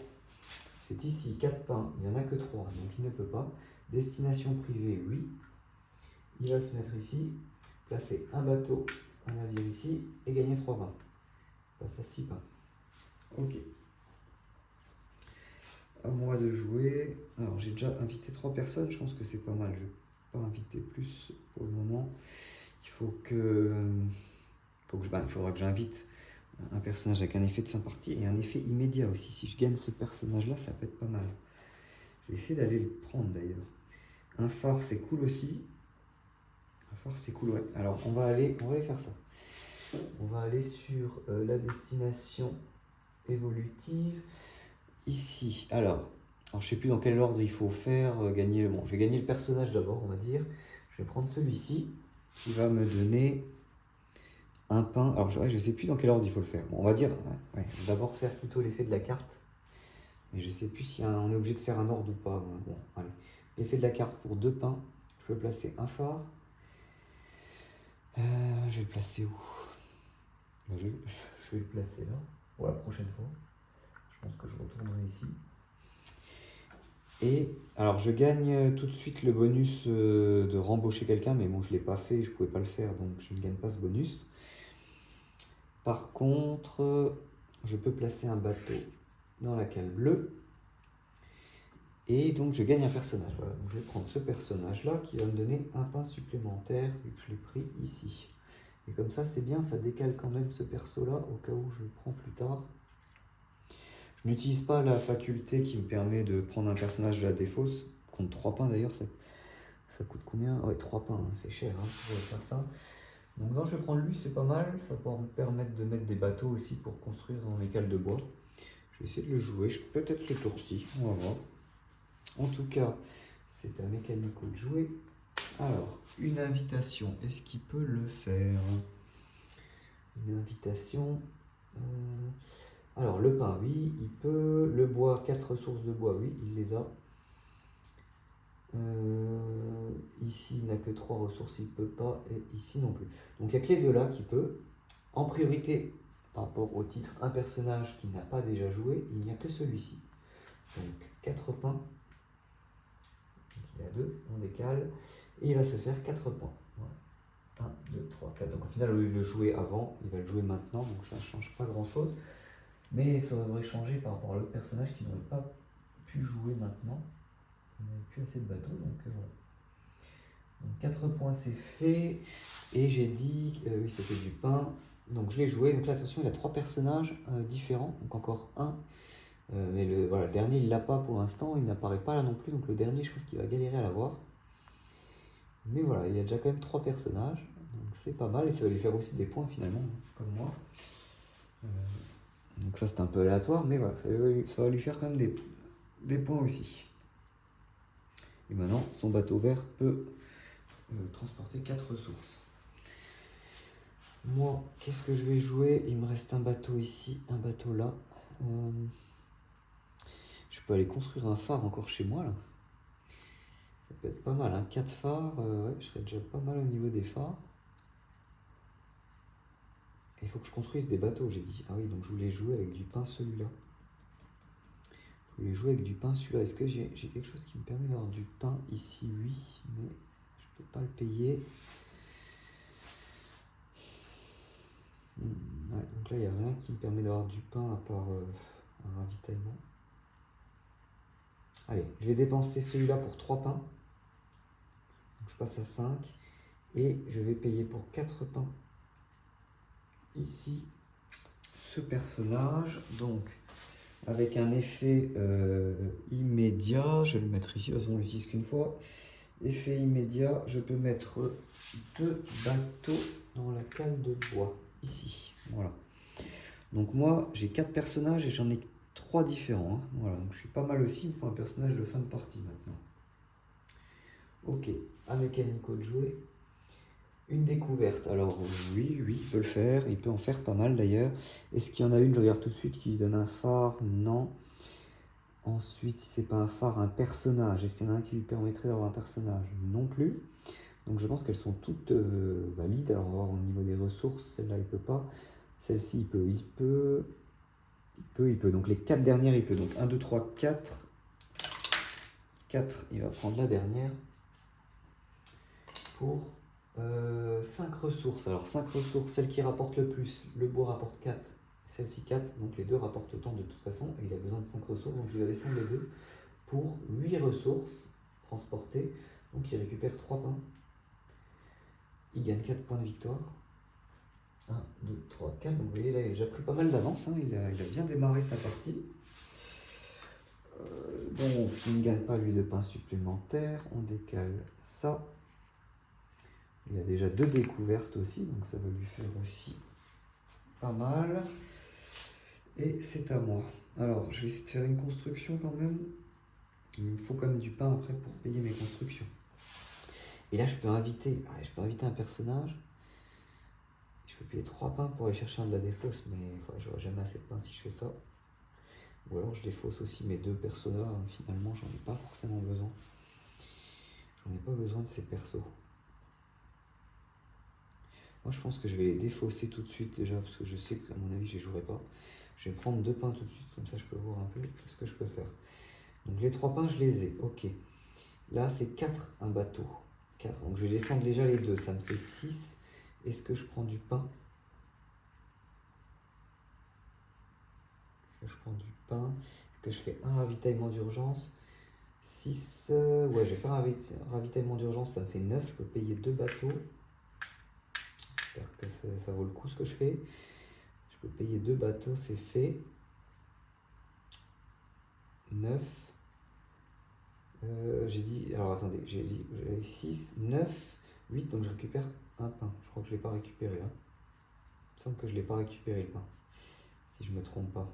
C'est ici, 4 pains, il n'y en a que 3, donc il ne peut pas. Destination privée, oui. Il va se mettre ici, placer un bateau, un navire ici, et gagner 3 pains. Il passe à 6 pains. Ok. À moi de jouer. Alors, j'ai déjà invité 3 personnes, je pense que c'est pas mal. Je ne vais pas inviter plus pour le moment. Il faudra que j'invite un personnage avec un effet de fin de partie et un effet immédiat aussi. Si je gagne ce personnage-là, ça peut être pas mal. Je vais essayer d'aller le prendre d'ailleurs. Un phare, c'est cool aussi. Un phare, c'est cool, ouais. Alors, on va aller faire ça. On va aller sur la destination évolutive. Ici, alors je ne sais plus dans quel ordre il faut faire gagner. Bon, je vais gagner le personnage d'abord, on va dire. Je vais prendre celui-ci qui va me donner un pain. Alors, je ne sais plus dans quel ordre il faut le faire. Bon, on va dire, ouais, d'abord faire plutôt l'effet de la carte. Mais je ne sais plus si on est obligé de faire un ordre ou pas. Bon, allez. L'effet de la carte pour 2 pains. Je vais placer un phare. Je vais le placer où? Je vais le placer là, pour la prochaine fois. Je pense que je retournerai ici. Et alors, je gagne tout de suite le bonus de rembaucher quelqu'un, mais bon, je ne l'ai pas fait, je ne pouvais pas le faire, donc je ne gagne pas ce bonus. Par contre, je peux placer un bateau dans la cale bleue. Et donc, je gagne un personnage. Voilà, donc je vais prendre ce personnage-là qui va me donner un pain supplémentaire, vu que je l'ai pris ici. Et comme ça, c'est bien, ça décale quand même ce perso-là, au cas où je le prends plus tard. Je n'utilise pas la faculté qui me permet de prendre un personnage de la défausse, contre 3 pains d'ailleurs, ça coûte combien? Ouais, 3 pains, hein, c'est cher pour faire ça. Donc non, je vais prendre lui, c'est pas mal, ça va me permettre de mettre des bateaux aussi pour construire dans les cales de bois. Je vais essayer de le jouer, peut-être ce tour-ci, on va voir. En tout cas, c'est à Mécanico de jouer. Alors, une invitation, est-ce qu'il peut le faire? Une invitation... Alors, le pain, oui, il peut. Le bois, 4 ressources de bois, oui, il les a. Ici, il n'a que 3 ressources, il ne peut pas. Et ici non plus. Donc, il n'y a que les deux là qui peut. En priorité, par rapport au titre, un personnage qui n'a pas déjà joué, il n'y a que celui-ci. Donc, 4 pains. Donc, il a 2, on décale. Et il va se faire 4 points. Voilà. 1, 2, 3, 4. Donc, au final, au lieu de le jouer avant, il va le jouer maintenant. Donc, ça ne change pas grand-chose. Mais ça devrait changer par rapport à l'autre personnage qui n'aurait pas pu jouer maintenant. On n'avait plus assez de bateaux, donc voilà. Donc 4 points c'est fait. Et j'ai dit, oui c'était du pain. Donc je l'ai joué. Donc là attention, il a 3 personnages différents. Donc encore un. Mais le dernier il l'a pas pour l'instant. Il n'apparaît pas là non plus. Donc le dernier je pense qu'il va galérer à l'avoir. Mais voilà, il y a déjà quand même 3 personnages. Donc c'est pas mal. Et ça va lui faire aussi des points finalement, comme moi. Donc ça c'est un peu aléatoire, mais voilà, ça va lui faire quand même des points aussi. Et maintenant, son bateau vert peut transporter 4 ressources. Moi, qu'est-ce que je vais jouer? Il me reste un bateau ici, un bateau là. Je peux aller construire un phare encore chez moi là. Ça peut être pas mal, hein. 4 phares, ouais, je serais déjà pas mal au niveau des phares. Il faut que je construise des bateaux, j'ai dit. Ah oui, donc je voulais jouer avec du pain celui-là. Je voulais jouer avec du pain celui-là. Est-ce que j'ai quelque chose qui me permet d'avoir du pain ici? Oui, mais je ne peux pas le payer. Ouais, donc là, il n'y a rien qui me permet d'avoir du pain à part un ravitaillement. Allez, je vais dépenser celui-là pour 3 pains. Donc je passe à 5. Et je vais payer pour 4 pains. Ici, ce personnage. Donc, avec un effet immédiat, je vais le mettre ici, de toute façon on l'utilise qu'une fois. Effet immédiat, je peux mettre 2 bateaux dans la cale de bois, ici. Voilà. Donc moi, j'ai 4 personnages et j'en ai 3 différents. Hein. Voilà, donc je suis pas mal aussi, il me faut un personnage de fin de partie maintenant. Ok, à Mécanico de jouer. Une découverte, alors oui, il peut le faire, il peut en faire pas mal d'ailleurs. Est-ce qu'il y en a une, je regarde tout de suite, qui donne un phare? Non. Ensuite, si c'est pas un phare, un personnage. Est-ce qu'il y en a un qui lui permettrait d'avoir un personnage? Non plus. Donc je pense qu'elles sont toutes valides. Alors on va voir au niveau des ressources, celle-là il peut pas. Celle-ci, il peut. Donc les 4 dernières, il peut. Donc 1, 2, 3, 4. 4, il va prendre la dernière pour 5 ressources. Alors 5 ressources, celle qui rapporte le plus, le bois rapporte 4, celle-ci 4, donc les deux rapportent autant de toute façon, et il a besoin de 5 ressources, donc il va descendre les deux pour 8 ressources transportées, donc il récupère 3 pains. Il gagne 4 points de victoire. 1, 2, 3, 4, donc vous voyez là il a déjà pris pas mal d'avance, hein. Il a bien démarré sa partie. Donc il ne gagne pas lui de pain supplémentaire, on décale ça. Il y a déjà 2 découvertes aussi, donc ça va lui faire aussi pas mal. Et c'est à moi. Alors je vais essayer de faire une construction quand même. Il me faut quand même du pain après pour payer mes constructions. Et là je peux inviter un personnage. Je peux payer 3 pains pour aller chercher un de la défausse, mais j'aurai jamais assez de pain si je fais ça. Ou alors je défausse aussi mes 2 personnages, finalement j'en ai pas forcément besoin. J'en ai pas besoin de ces persos. Moi je pense que je vais les défausser tout de suite déjà, parce que je sais qu'à mon avis je les jouerai pas. Je vais prendre 2 pains tout de suite, comme ça je peux voir un peu ce que je peux faire. Donc les 3 pains je les ai, ok. Là c'est 4 un bateau. 4, donc je vais descendre déjà les 2, ça me fait 6. Est-ce que je prends du pain? Est-ce que je prends du pain? Est-ce que je fais un ravitaillement d'urgence? 6, ouais, je vais faire un ravitaillement d'urgence, ça me fait 9, je peux payer 2 bateaux. J'espère que ça vaut le coup ce que je fais. Je peux payer 2 bateaux, c'est fait. 9. J'ai dit, alors attendez, j'ai dit 6, 9, 8, donc je récupère un pain. Je crois que je ne l'ai pas récupéré là. Il me semble que je ne l'ai pas récupéré le pain, si je ne me trompe pas.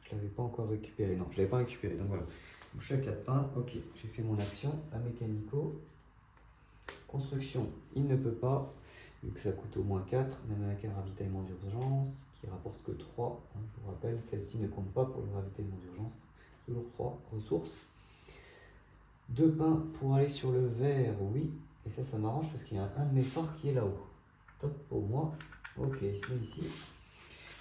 Je ne l'avais pas encore récupéré, non, je ne l'avais pas récupéré, donc voilà. Donc je suis à 4 pains, ok, j'ai fait mon action à mécanico. Construction, il ne peut pas, vu que ça coûte au moins 4, même avec un ravitaillement d'urgence qui rapporte que 3. Hein, je vous rappelle, celle-ci ne compte pas pour le ravitaillement d'urgence. Toujours 3 ressources. 2 pains pour aller sur le vert, oui. Et ça m'arrange parce qu'il y a un de mes phares qui est là-haut. Top pour moi. Ok, il se met ici.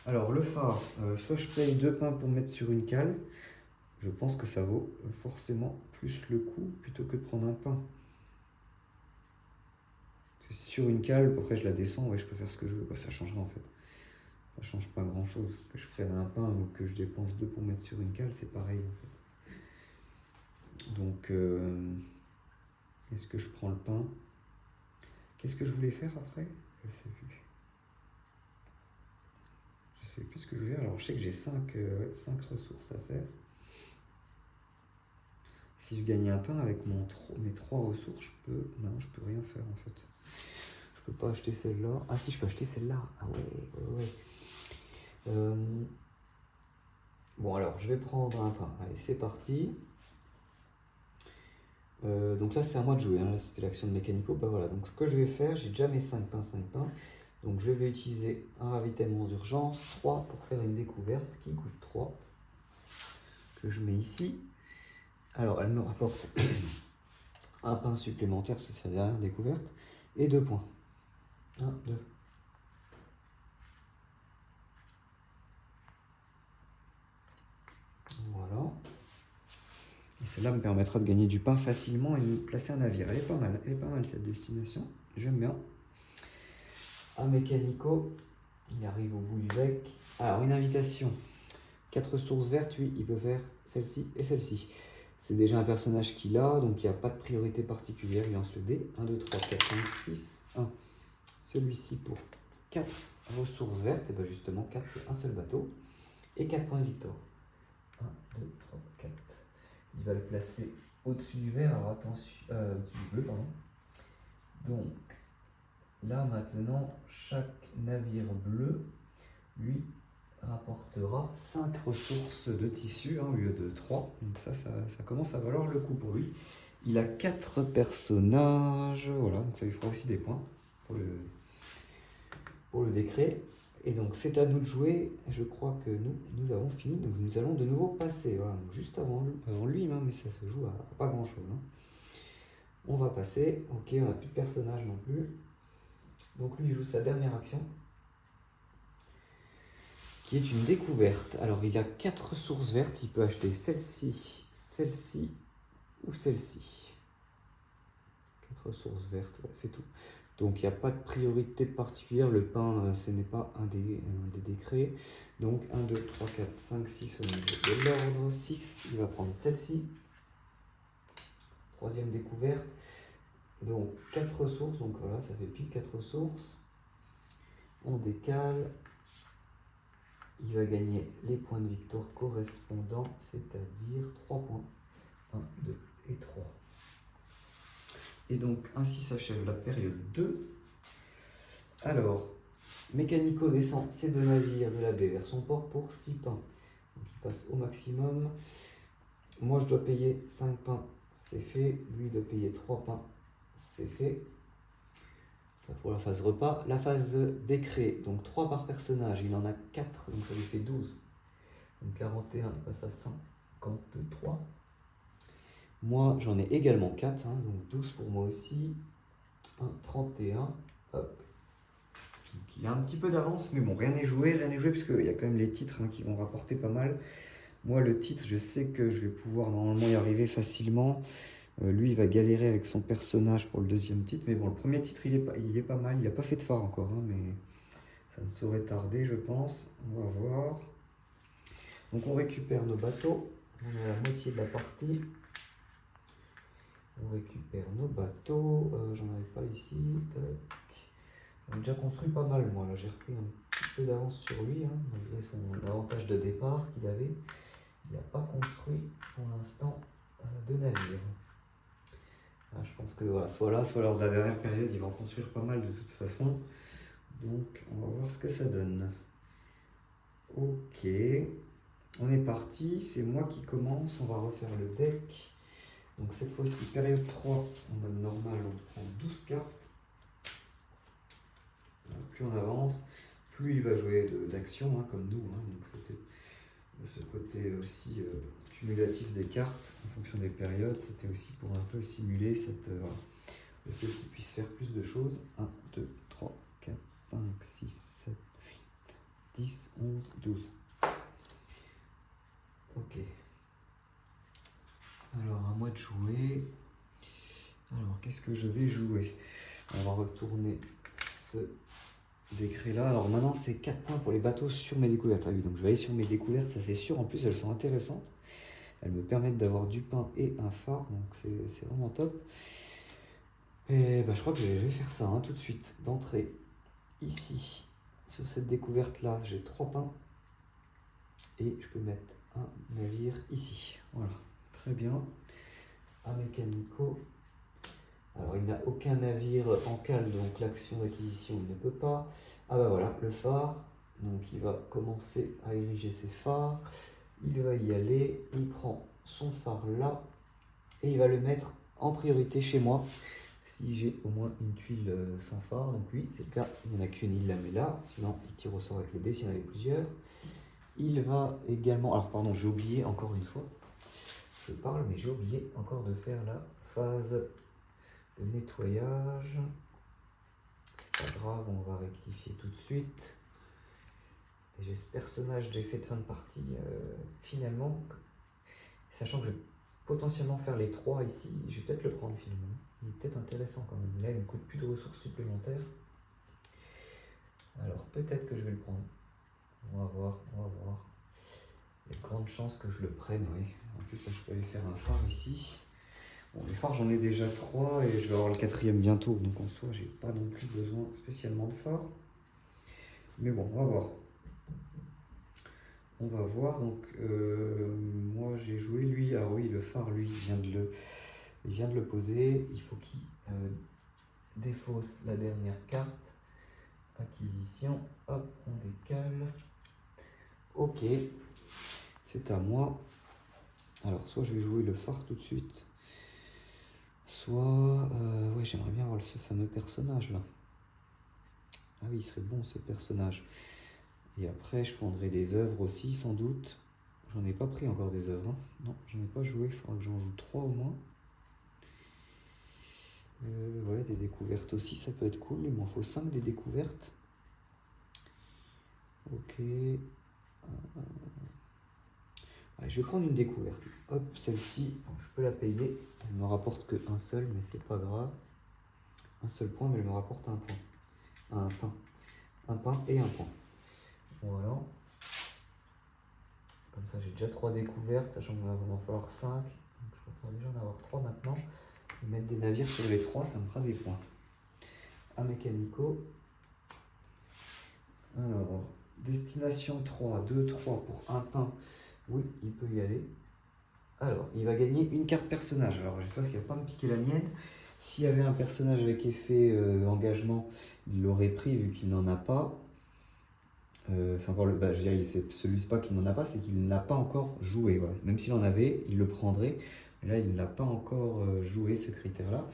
Alors le phare, soit je paye 2 pains pour mettre sur une cale. Je pense que ça vaut forcément plus le coup plutôt que de prendre un pain. Sur une cale, après je la descends, ouais, je peux faire ce que je veux. Bah, ça changera en fait. Ça change pas grand chose. Que je freine un pain ou que je dépense 2 pour mettre sur une cale, c'est pareil en fait. Donc, est-ce que je prends le pain? Qu'est-ce que je voulais faire après? Je sais plus. Je sais plus ce que je voulais faire. Alors, je sais que j'ai 5 ressources à faire. Si je gagne un pain avec mes 3 ressources, je peux... Non, je peux rien faire en fait. Je peux pas acheter celle-là. Ah si, je peux acheter celle-là. Ah ouais. Bon, alors, je vais prendre un pain. Allez, c'est parti. Donc là c'est à moi de jouer, hein. Là c'était l'action de mécanico, bah voilà, donc ce que je vais faire, j'ai déjà mes 5 pains, donc je vais utiliser un ravitaillement d'urgence, 3 pour faire une découverte qui coûte 3, que je mets ici. Alors elle me rapporte un pain supplémentaire, parce que c'est la dernière découverte, et 2 points. 1, 2. Voilà. Et celle-là me permettra de gagner du pain facilement et de placer un navire. Elle est pas mal cette destination. J'aime bien. Un mécanico, il arrive au bout du bec. Alors une invitation. 4 ressources vertes, oui, il peut faire celle-ci et celle-ci. C'est déjà un personnage qu'il a, donc il n'y a pas de priorité particulière. Il lance le dé. 1, 2, 3, 4, 5, 6, 1. Celui-ci pour 4 ressources vertes. Et bien justement, 4 c'est un seul bateau. Et 4 points de victoire. 1, 2, 3, 4. Il va le placer au-dessus du vert, alors attention, au-dessus du bleu, pardon. Donc, là maintenant, chaque navire bleu, lui, rapportera 5 ressources de tissu, hein, au lieu de 3. Donc ça commence à valoir le coup pour lui. Il a 4 personnages, voilà, donc ça lui fera aussi des points pour le décret. Et donc c'est à nous de jouer, je crois que nous avons fini, donc nous allons de nouveau passer, voilà, donc juste avant lui, hein, mais ça se joue à pas grand chose. Hein. On va passer, ok, on n'a plus de personnages non plus. Donc lui, il joue sa dernière action, qui est une découverte. Alors, il a 4 sources vertes. Il peut acheter celle-ci, celle-ci ou celle-ci. 4 sources vertes, ouais, c'est tout. Donc, il n'y a pas de priorité particulière. Le pain, ce n'est pas un des décrets. Donc, 1, 2, 3, 4, 5, 6 au niveau de l'ordre. 6, il va prendre celle-ci. Troisième découverte. Donc, 4 sources. Donc, voilà, ça fait pile 4 sources. On décale. Il va gagner les points de victoire correspondants, c'est-à-dire 3 points. 1, 2 et 3. Et donc, ainsi s'achève la période 2. Alors, Mécanico descend ses 2 navires de la baie vers son port pour 6 pains. Donc, il passe au maximum. Moi, je dois payer 5 pains, c'est fait. Lui, il doit payer 3 pains, c'est fait. Pour la phase repas. La phase décret, donc 3 par personnage, il en a 4, donc ça lui fait 12. Donc 41, il passe à 53. Moi, j'en ai également 4, hein, donc 12 pour moi aussi. 1, 31. Hop. Donc il a un petit peu d'avance, mais bon, rien n'est joué, parce qu'il y a quand même les titres hein, qui vont rapporter pas mal. Moi, le titre, je sais que je vais pouvoir normalement y arriver facilement. Lui, il va galérer avec son personnage pour le deuxième titre. Mais bon, le premier titre, il est pas mal. Il n'a pas fait de phare encore, hein, mais ça ne saurait tarder, je pense. On va voir. Donc, on récupère nos bateaux. On est à la moitié de la partie. On récupère nos bateaux. J'en avais pas ici. J'en ai déjà construit pas mal, moi. Là, j'ai repris un petit peu d'avance sur lui, hein, malgré son avantage de départ qu'il avait. Il n'a pas construit pour l'instant de navire. Je pense que voilà, soit là, soit lors de la dernière période, il va en construire pas mal de toute façon. Donc, on va voir ce que ça donne. Ok, on est parti. C'est moi qui commence. On va refaire le deck. Donc, cette fois-ci, période 3, en mode normal, on prend 12 cartes. Plus on avance, plus il va jouer d'action, hein, comme nous. Hein. Donc, c'était de ce côté aussi cumulatif des cartes en fonction des périodes. C'était aussi pour un peu simuler cette. Le fait qu'il puisse faire plus de choses. 1, 2, 3, 4, 5, 6, 7, 8, 10, 11, 12. Ok. Alors, à moi de jouer. Alors, qu'est-ce que je vais jouer? On va retourner ce décret-là. Alors, maintenant, c'est 4 points pour les bateaux sur mes découvertes. Ah oui, donc je vais aller sur mes découvertes, ça c'est sûr. En plus, elles sont intéressantes. Elles me permettent d'avoir du pain et un phare. Donc, c'est vraiment top. Et bah, je crois que je vais faire ça hein, tout de suite. D'entrée, ici, sur cette découverte-là, j'ai 3 pains. Et je peux mettre un navire ici. Voilà, très bien. Un mécanico. Alors, il n'a aucun navire en cale, donc l'action d'acquisition, il ne peut pas. Ah bah voilà, le phare. Donc, il va commencer à ériger ses phares. Il va y aller. Il prend son phare là. Et il va le mettre en priorité chez moi. Si j'ai au moins une tuile sans phare, donc oui, c'est le cas, il n'y en a qu'une, il la met là, sinon il tire au sort avec le dé s'il y en avait plusieurs. Il va également, alors pardon, j'ai oublié encore une fois, je parle, mais j'ai oublié encore de faire la phase de nettoyage. C'est pas grave, on va rectifier tout de suite. Et j'ai ce personnage d'effet de fin de partie, finalement, sachant que je vais potentiellement faire les 3 ici, je vais peut-être le prendre finalement. Il est peut-être intéressant quand même. Là, il ne me coûte plus de ressources supplémentaires. Alors, peut-être que je vais le prendre. On va voir, on va voir. Il y a de grandes chances que je le prenne, oui. En plus, là, je peux aller faire un phare ici. Bon, les phares, j'en ai déjà 3 et je vais avoir le 4e bientôt. Donc, en soi, j'ai pas non plus besoin spécialement de phare. Mais bon, on va voir. On va voir. Donc, moi, j'ai joué lui. Ah oui, le phare, lui, il vient de le poser. Il faut qu'il défausse la dernière carte. Acquisition. Hop, on décale. Ok. C'est à moi. Alors, soit je vais jouer le phare tout de suite. Soit... ouais, j'aimerais bien avoir ce fameux personnage là. Ah oui, il serait bon ce personnage. Et après, je prendrai des œuvres aussi, sans doute. J'en ai pas pris encore des œuvres. Hein. Non, j'en ai pas joué. Il faudra que j'en joue 3 au moins. Ouais, des découvertes aussi, ça peut être cool. Il m'en faut 5 des découvertes. Ok. Allez, je vais prendre une découverte. Hop, celle-ci, je peux la payer. Elle me rapporte qu'un seul, mais c'est pas grave. Un seul point, mais elle me rapporte un point. Un pain. Un pain et un point. Voilà. Comme ça, j'ai déjà 3 découvertes, sachant qu'il va en falloir 5. Donc, je préfère déjà en avoir 3 maintenant. Et mettre des navires sur les 3, ça me fera des points. Un mécanico. Alors, destination 3, 2, 3 pour un pain. Oui, il peut y aller. Alors, il va gagner une carte personnage. Alors, j'espère qu'il ne va pas me piquer la mienne. S'il y avait un personnage avec effet engagement, il l'aurait pris vu qu'il n'en a pas. C'est encore le. Bah, je dirais, c'est celui pas qu'il n'en a pas, c'est qu'il n'a pas encore joué. Voilà. Même s'il en avait, il le prendrait. Mais là, il n'a pas encore joué ce critère-là.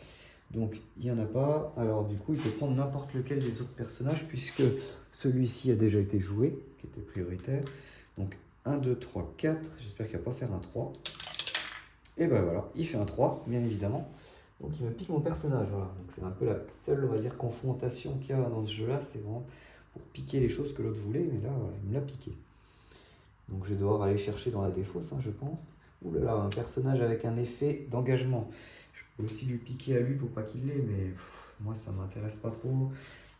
Donc, il n'y en a pas. Alors, du coup, il peut prendre n'importe lequel des autres personnages, puisque celui-ci a déjà été joué, qui était prioritaire. Donc, 1, 2, 3, 4. J'espère qu'il ne va pas faire un 3. Et ben voilà, il fait un 3, bien évidemment. Donc, il me pique mon personnage. Voilà. Donc, c'est un peu la seule, on va dire, confrontation qu'il y a dans ce jeu-là. C'est vraiment pour piquer les choses que l'autre voulait. Mais là, voilà, il me l'a piqué. Donc, je vais devoir aller chercher dans la défausse, hein, je pense. Ouh là là, un personnage avec un effet d'engagement. Je peux aussi lui piquer à lui pour pas qu'il l'ait, mais moi ça m'intéresse pas trop.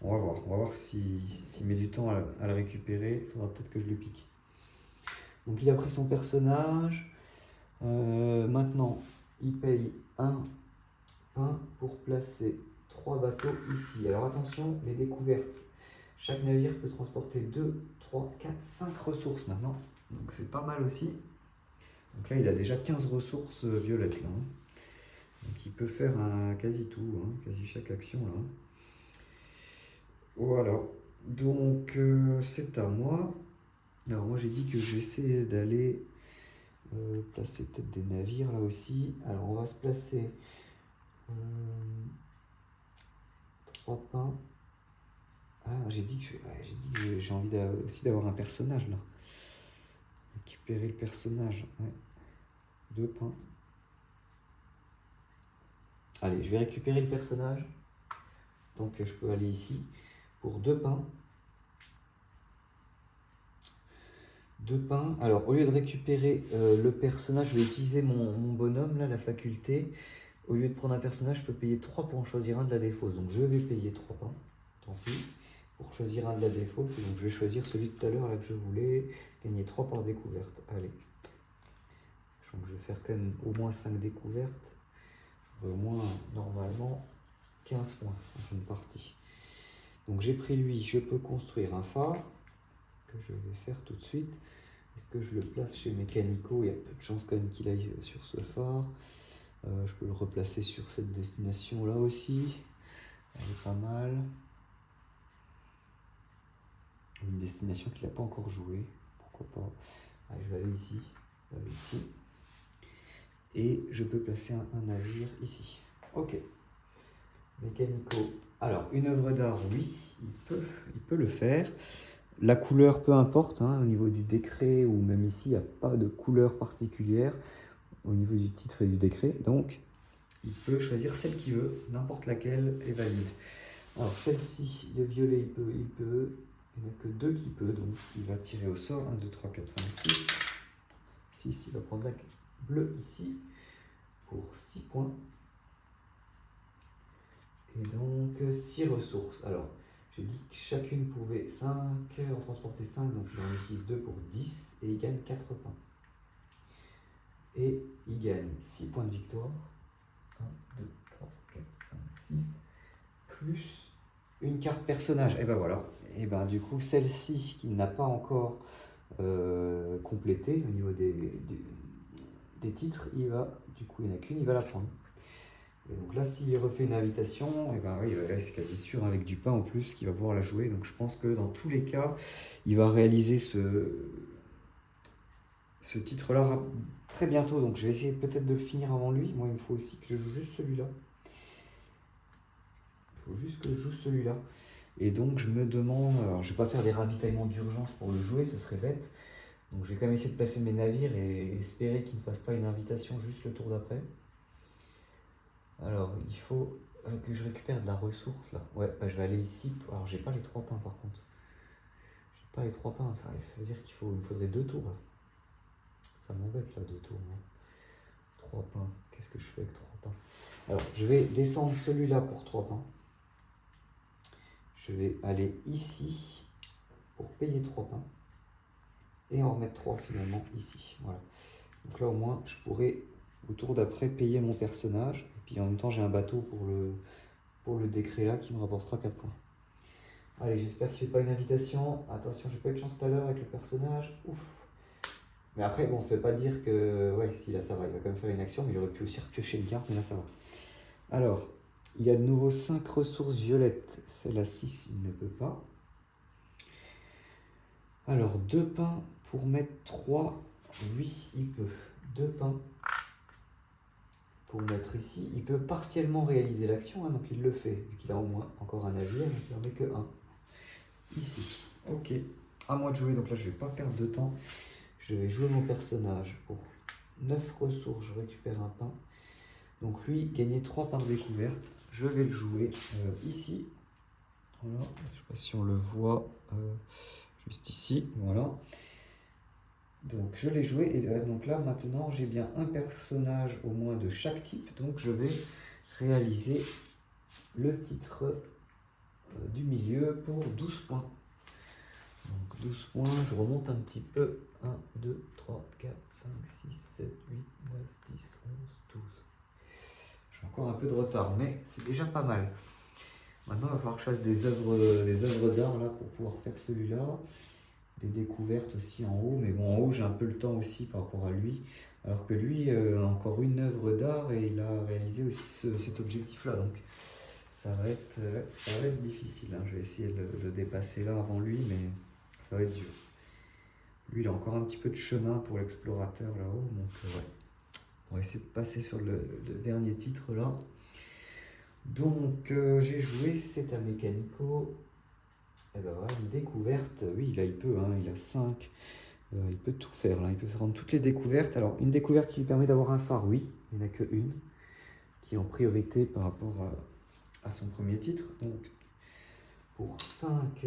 On va voir s'il met du temps à le récupérer. Il faudra peut-être que je lui pique. Donc il a pris son personnage. Maintenant, il paye un pain pour placer 3 bateaux ici. Alors attention, les découvertes. Chaque navire peut transporter 2, 3, 4, 5 ressources maintenant. Donc c'est pas mal aussi. Donc là, il a déjà 15 ressources violettes là. Donc il peut faire quasi tout, hein, quasi chaque action là. Voilà. Donc c'est à moi. Alors moi j'ai dit que je vais essayer d'aller placer peut-être des navires là aussi. Alors on va se placer 3 pains. Ah, j'ai dit que j'ai envie aussi d'avoir un personnage là. Récupérer le personnage. Ouais. 2 pains. Allez, je vais récupérer le personnage. Donc je peux aller ici pour 2 pains. 2 pains. Alors au lieu de récupérer le personnage, je vais utiliser mon bonhomme là, la faculté. Au lieu de prendre un personnage, je peux payer 3 pour en choisir un de la défausse. Donc je vais payer 3 pains. Tant pis. Pour choisir un de la défausse. Et donc je vais choisir celui de tout à l'heure là que je voulais. Gagner 3 par découverte. Allez. Donc je vais faire quand même au moins 5 découvertes. J'aurai au moins normalement 15 points en une partie. Donc j'ai pris lui, je peux construire un phare que je vais faire tout de suite. Est-ce que je le place chez Mécanico? Il y a peu de chances quand même qu'il aille sur ce phare. Je peux le replacer sur cette destination là aussi. Elle est pas mal. Une destination qu'il n'a pas encore joué. Pourquoi pas. Allez, je vais aller ici. Et je peux placer un navire ici. Ok. Mécanico. Alors, une œuvre d'art, oui, il peut le faire. La couleur, peu importe, hein, au niveau du décret ou même ici, il n'y a pas de couleur particulière au niveau du titre et du décret. Donc, il peut choisir celle qu'il veut, n'importe laquelle est valide. Alors, celle-ci, le violet, il peut. Il n'y en a que 2 qui peut, donc il va tirer au sort. 1, 2, 3, 4, 5, 6. 6, il va prendre la bleue ici pour 6 points. Et donc 6 ressources. Alors, j'ai dit que chacune pouvait en transporter 5, donc il en utilise 2 pour 10, et il gagne 4 points. Et il gagne 6 points de victoire. 1, 2, 3, 4, 5, 6. Plus une carte personnage. Et ben voilà. Et ben du coup, celle-ci qu'il n'a pas encore complétée au niveau des titres, il va, du coup il n'y en a qu'une, il va la prendre. Et donc là, s'il refait une invitation, et ben oui, c'est quasi sûr avec du pain en plus qu'il va pouvoir la jouer. Donc je pense que dans tous les cas, il va réaliser ce titre-là très bientôt. Donc je vais essayer peut-être de le finir avant lui. Moi, il me faut aussi que je joue juste celui-là. Il faut juste que je joue celui-là. Et donc je me demande, alors je vais pas faire des ravitaillements d'urgence pour le jouer, ce serait bête. Donc je vais quand même essayer de placer mes navires et espérer qu'il ne fasse pas une invitation juste le tour d'après. Alors il faut que je récupère de la ressource là. Ouais, bah, je vais aller ici. Alors j'ai pas les 3 pains par contre. J'ai pas les 3 pains. Enfin, ça veut dire il me faudrait 2 tours là. Ça m'embête là, 2 tours. Hein. 3 pains. Qu'est-ce que je fais avec 3 pains? Alors je vais descendre celui-là pour 3 pains. Je vais aller ici pour payer 3 pains. Et en remettre 3 finalement ici. Voilà. Donc là au moins je pourrais au tour d'après payer mon personnage. Et puis en même temps j'ai un bateau pour le décret là qui me rapportera 4 points. Allez, j'espère qu'il ne fait pas une invitation. Attention, j'ai pas eu de chance tout à l'heure avec le personnage. Ouf. Mais après, bon, ça veut pas dire que... Ouais, si là ça va, il va quand même faire une action, mais il aurait pu aussi repiocher une carte, mais là ça va. Alors, il y a de nouveau 5 ressources violettes. Celle-là 6, il ne peut pas. Alors, 2 pains pour mettre 3. Oui, il peut. 2 pains pour mettre ici. Il peut partiellement réaliser l'action, hein, donc il le fait. Vu qu'il a au moins encore un navire, donc il n'en met que 1. Ici. Ok. À moi de jouer, donc là je vais pas perdre de temps. Je vais jouer mon personnage pour 9 ressources, je récupère un pain. Donc lui, gagner 3 par découverte. Je vais le jouer ici. Voilà, je ne sais pas si on le voit juste ici. Voilà. Donc je l'ai joué et donc là maintenant j'ai bien un personnage au moins de chaque type. Donc je vais réaliser le titre du milieu pour 12 points. Donc 12 points, je remonte un petit peu. 1, 2, 3, 4, 5, 6, 7, 8, 9, 10, 11, 12. J'ai encore un peu de retard, mais c'est déjà pas mal. Maintenant, il va falloir que je fasse des œuvres d'art là pour pouvoir faire celui-là. Des découvertes aussi en haut, mais bon, en haut, j'ai un peu le temps aussi par rapport à lui. Alors que lui a encore une œuvre d'art et il a réalisé aussi cet objectif-là. Donc, ça va être difficile. Hein. Je vais essayer de le dépasser là avant lui, mais ça va être dur. Lui, il a encore un petit peu de chemin pour l'explorateur là-haut. Donc, ouais. On va essayer de passer sur le dernier titre là. Donc, j'ai joué, c'est un mécanico. Et ben voilà, une découverte. Oui, là, il peut, hein, il a 5. Il peut tout faire là. Il peut faire toutes les découvertes. Alors, une découverte qui lui permet d'avoir un phare, oui. Il n'y en a qu'une qui est en priorité par rapport à son premier titre. Donc, pour 5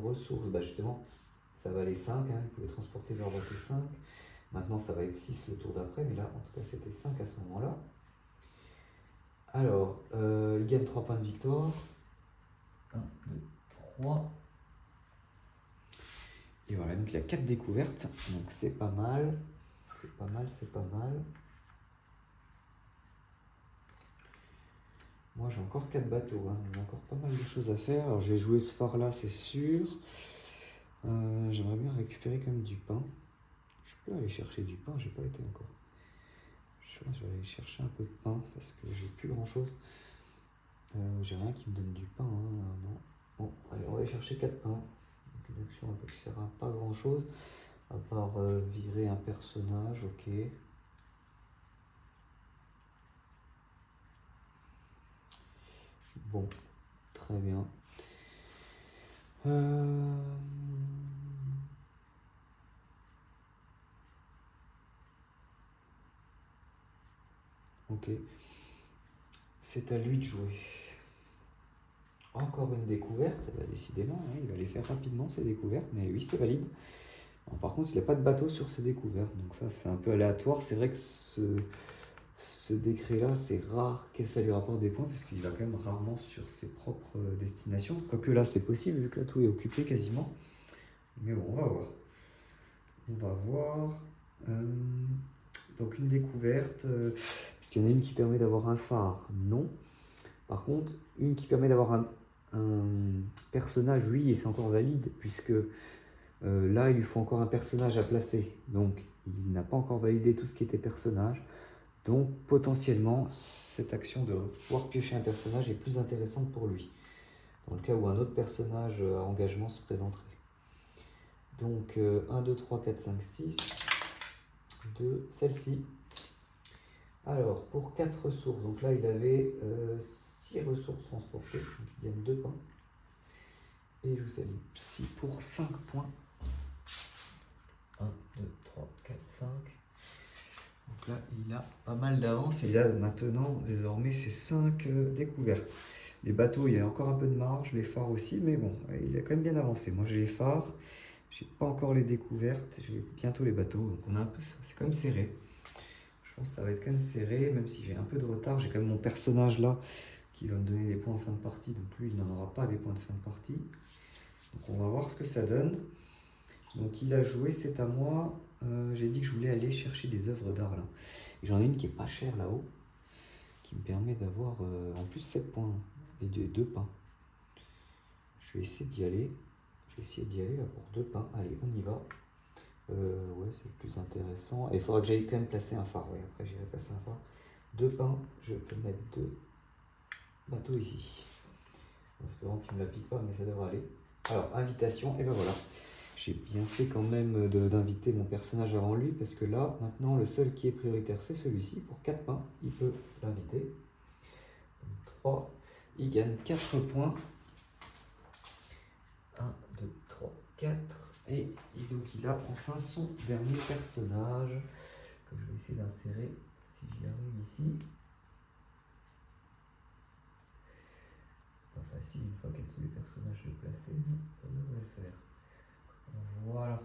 ressources, bah justement, ça va aller 5, hein, il pouvait transporter leur bateau 5. Maintenant, ça va être 6 le tour d'après, mais là, en tout cas, c'était 5 à ce moment-là. Alors, il gagne 3 points de victoire. 1, 2, 3. Et voilà, donc il a 4 découvertes, donc c'est pas mal. C'est pas mal, c'est pas mal. Moi, j'ai encore 4 bateaux, hein. On a encore pas mal de choses à faire. Alors, j'ai joué ce phare-là, c'est sûr. J'aimerais bien récupérer quand même du pain. Je peux aller chercher du pain, j'ai pas été encore. Je vais aller chercher un peu de pain parce que j'ai plus grand chose. J'ai rien qui me donne du pain, hein, non. Bon, allez, on va aller chercher 4 pains. Donc une action un peu qui sert à pas grand chose, à part virer un personnage, ok. Bon, très bien. Ok. C'est à lui de jouer. Encore une découverte, bah, décidément, hein, il va les faire rapidement ces découvertes, mais oui, c'est valide. Bon, par contre, il n'a pas de bateau sur ces découvertes, donc ça c'est un peu aléatoire. C'est vrai que ce décret-là, c'est rare que ça lui rapporte des points, parce qu'il va quand même rarement sur ses propres destinations. Quoique là, c'est possible, vu que là, tout est occupé quasiment. Mais bon, on va voir. On va voir. Donc une découverte. Est-ce qu'il y en a une qui permet d'avoir un phare? Non. Par contre, une qui permet d'avoir un personnage, oui, et c'est encore valide, puisque là, il lui faut encore un personnage à placer. Donc, il n'a pas encore validé tout ce qui était personnage. Donc, potentiellement, cette action de pouvoir piocher un personnage est plus intéressante pour lui. Dans le cas où un autre personnage à engagement se présenterait. Donc, 1, 2, 3, 4, 5, 6. 2, celle-ci. Alors, pour 4 ressources, donc là, il avait 6 ressources transportées, donc il gagne 2 points. Et je vous salue. 6 pour 5 points. 1, 2, 3, 4, 5. Donc là, il a a pas mal d'avance et il a maintenant, désormais, ses 5 découvertes. Les bateaux, il y a encore un peu de marge, les phares aussi, mais bon, il a quand même bien avancé. Moi, j'ai les phares, j'ai pas encore les découvertes, j'ai bientôt les bateaux, donc on a un peu, c'est quand même serré. Je pense que ça va être quand même serré, même si j'ai un peu de retard. J'ai quand même mon personnage là qui va me donner des points en fin de partie, donc lui, il n'en aura pas des points de fin de partie. Donc on va voir ce que ça donne. Donc il a joué, c'est à moi. J'ai dit que je voulais aller chercher des œuvres d'art là. Et j'en ai une qui est pas chère là-haut, qui me permet d'avoir en plus 7 points et 2 pains. Je vais essayer d'y aller. Je vais essayer d'y aller là pour 2 pains. Allez, on y va. Ouais, c'est le plus intéressant. Et il faudra que j'aille quand même placer un phare. Ouais, après j'irai placer un phare. 2 pains, je peux mettre 2 bateaux ici. En espérant qu'il ne me la pique pas, mais ça devrait aller. Alors, invitation, et ben voilà. J'ai bien fait quand même d'inviter mon personnage avant lui, parce que là, maintenant, le seul qui est prioritaire, c'est celui-ci. Pour 4 pains, il peut l'inviter. 3, il gagne 4 points. 1, 2, 3, 4. Et donc il a enfin son dernier personnage, que je vais essayer d'insérer, si j'y arrive ici. Pas facile une fois qu'il y a tous les personnages de placer, mais ça devrait le faire. Voilà.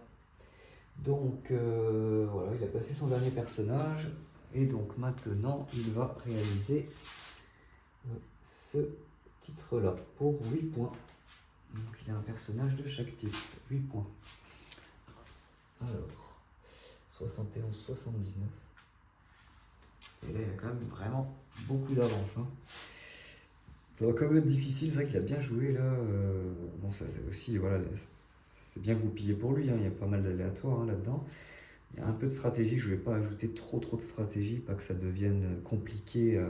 Donc voilà, il a placé son dernier personnage, et donc maintenant il va réaliser ce titre-là pour 8 points. Donc il a un personnage de chaque type, 8 points. Alors, 71, 79. Et là il a quand même vraiment beaucoup d'avance. Hein. Ça va quand même être difficile, c'est vrai qu'il a bien joué là. Bon, ça c'est aussi, voilà, c'est bien goupillé pour lui, hein. Il y a pas mal d'aléatoires là-dedans. Il y a un peu de stratégie, je ne vais pas ajouter trop de stratégie, pas que ça devienne compliqué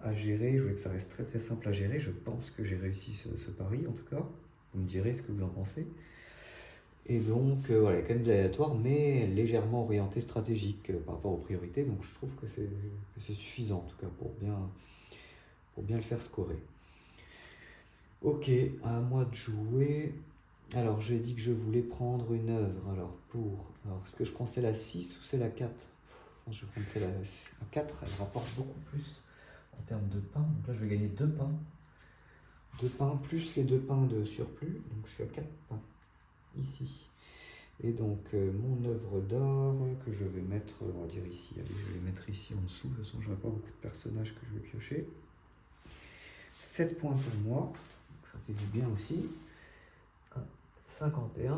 à gérer. Je voulais que ça reste très très simple à gérer. Je pense que j'ai réussi ce pari en tout cas. Vous me direz ce que vous en pensez. Et donc voilà, il y a quand même de l'aléatoire, mais légèrement orienté stratégique par rapport aux priorités. Donc je trouve que c'est suffisant en tout cas pour bien le faire scorer. Ok, à moi de jouer. Alors j'ai dit que je voulais prendre une œuvre. Alors est-ce que je prends c'est la 6 ou c'est la 4? Je vais prendre c'est la 4, elle rapporte beaucoup plus en termes de pain. Donc là je vais gagner 2 pains. 2 pains plus les 2 pains de surplus. Donc je suis à 4 pains ici. Et donc mon œuvre d'art que je vais mettre, on va dire ici. Allez, je vais mettre ici en dessous. De toute façon, je n'aurai pas beaucoup de personnages que je vais piocher. 7 points pour moi. Donc ça fait du bien aussi. 51.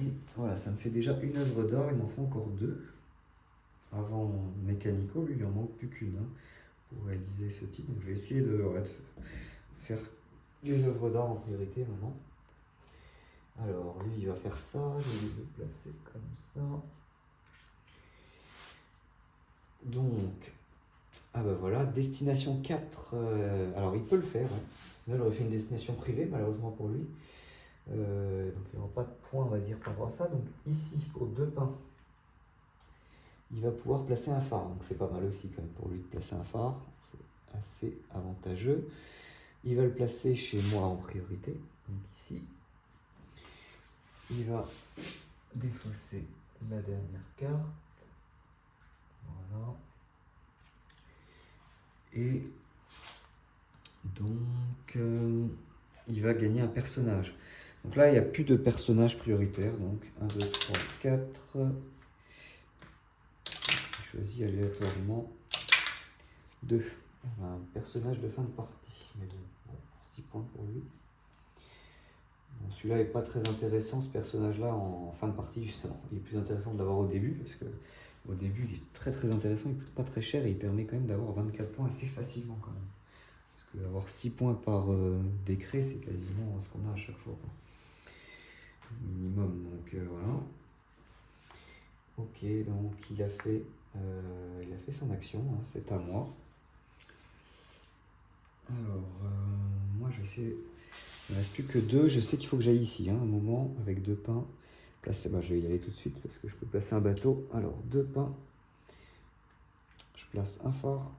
Et voilà, ça me fait déjà une œuvre d'art. Il m'en faut encore 2. Avant Mécanico, lui, il en manque plus qu'une pour réaliser ce type. Donc je vais essayer de faire les œuvres d'art en priorité maintenant. Alors lui, il va faire ça. Je vais le placer comme ça. Donc, ah ben voilà, destination 4. Alors il peut le faire. Hein. Sinon, il aurait fait une destination privée, malheureusement pour lui. Donc il n'y aura pas de points, on va dire, par rapport à ça. Donc ici, pour 2 pains, il va pouvoir placer un phare. Donc c'est pas mal aussi quand même pour lui de placer un phare. C'est assez avantageux. Il va le placer chez moi en priorité. Donc ici, il va défausser la dernière carte. Voilà. Et donc, il va gagner un personnage. Donc là, il n'y a plus de personnage prioritaire. Donc 1, 2, 3, 4. Je choisis aléatoirement 2. On a un personnage de fin de partie. Mais bon, 6 points pour lui. Bon, celui-là n'est pas très intéressant, ce personnage-là, en fin de partie, justement. Il est plus intéressant de l'avoir au début, parce que au début, il est très très intéressant, il ne coûte pas très cher et il permet quand même d'avoir 24 points assez facilement quand même. Parce que avoir 6 points par décret, c'est quasiment ce qu'on a à chaque fois. Quoi. Minimum, donc voilà. Ok, donc il a fait son action, hein, c'est à moi. Alors, moi je vais essayer. Il ne reste plus que 2. Je sais qu'il faut que j'aille ici, hein, un moment, avec 2 pains. Je vais y aller tout de suite parce que je peux placer un bateau. Alors, 2 pains. Je place un phare.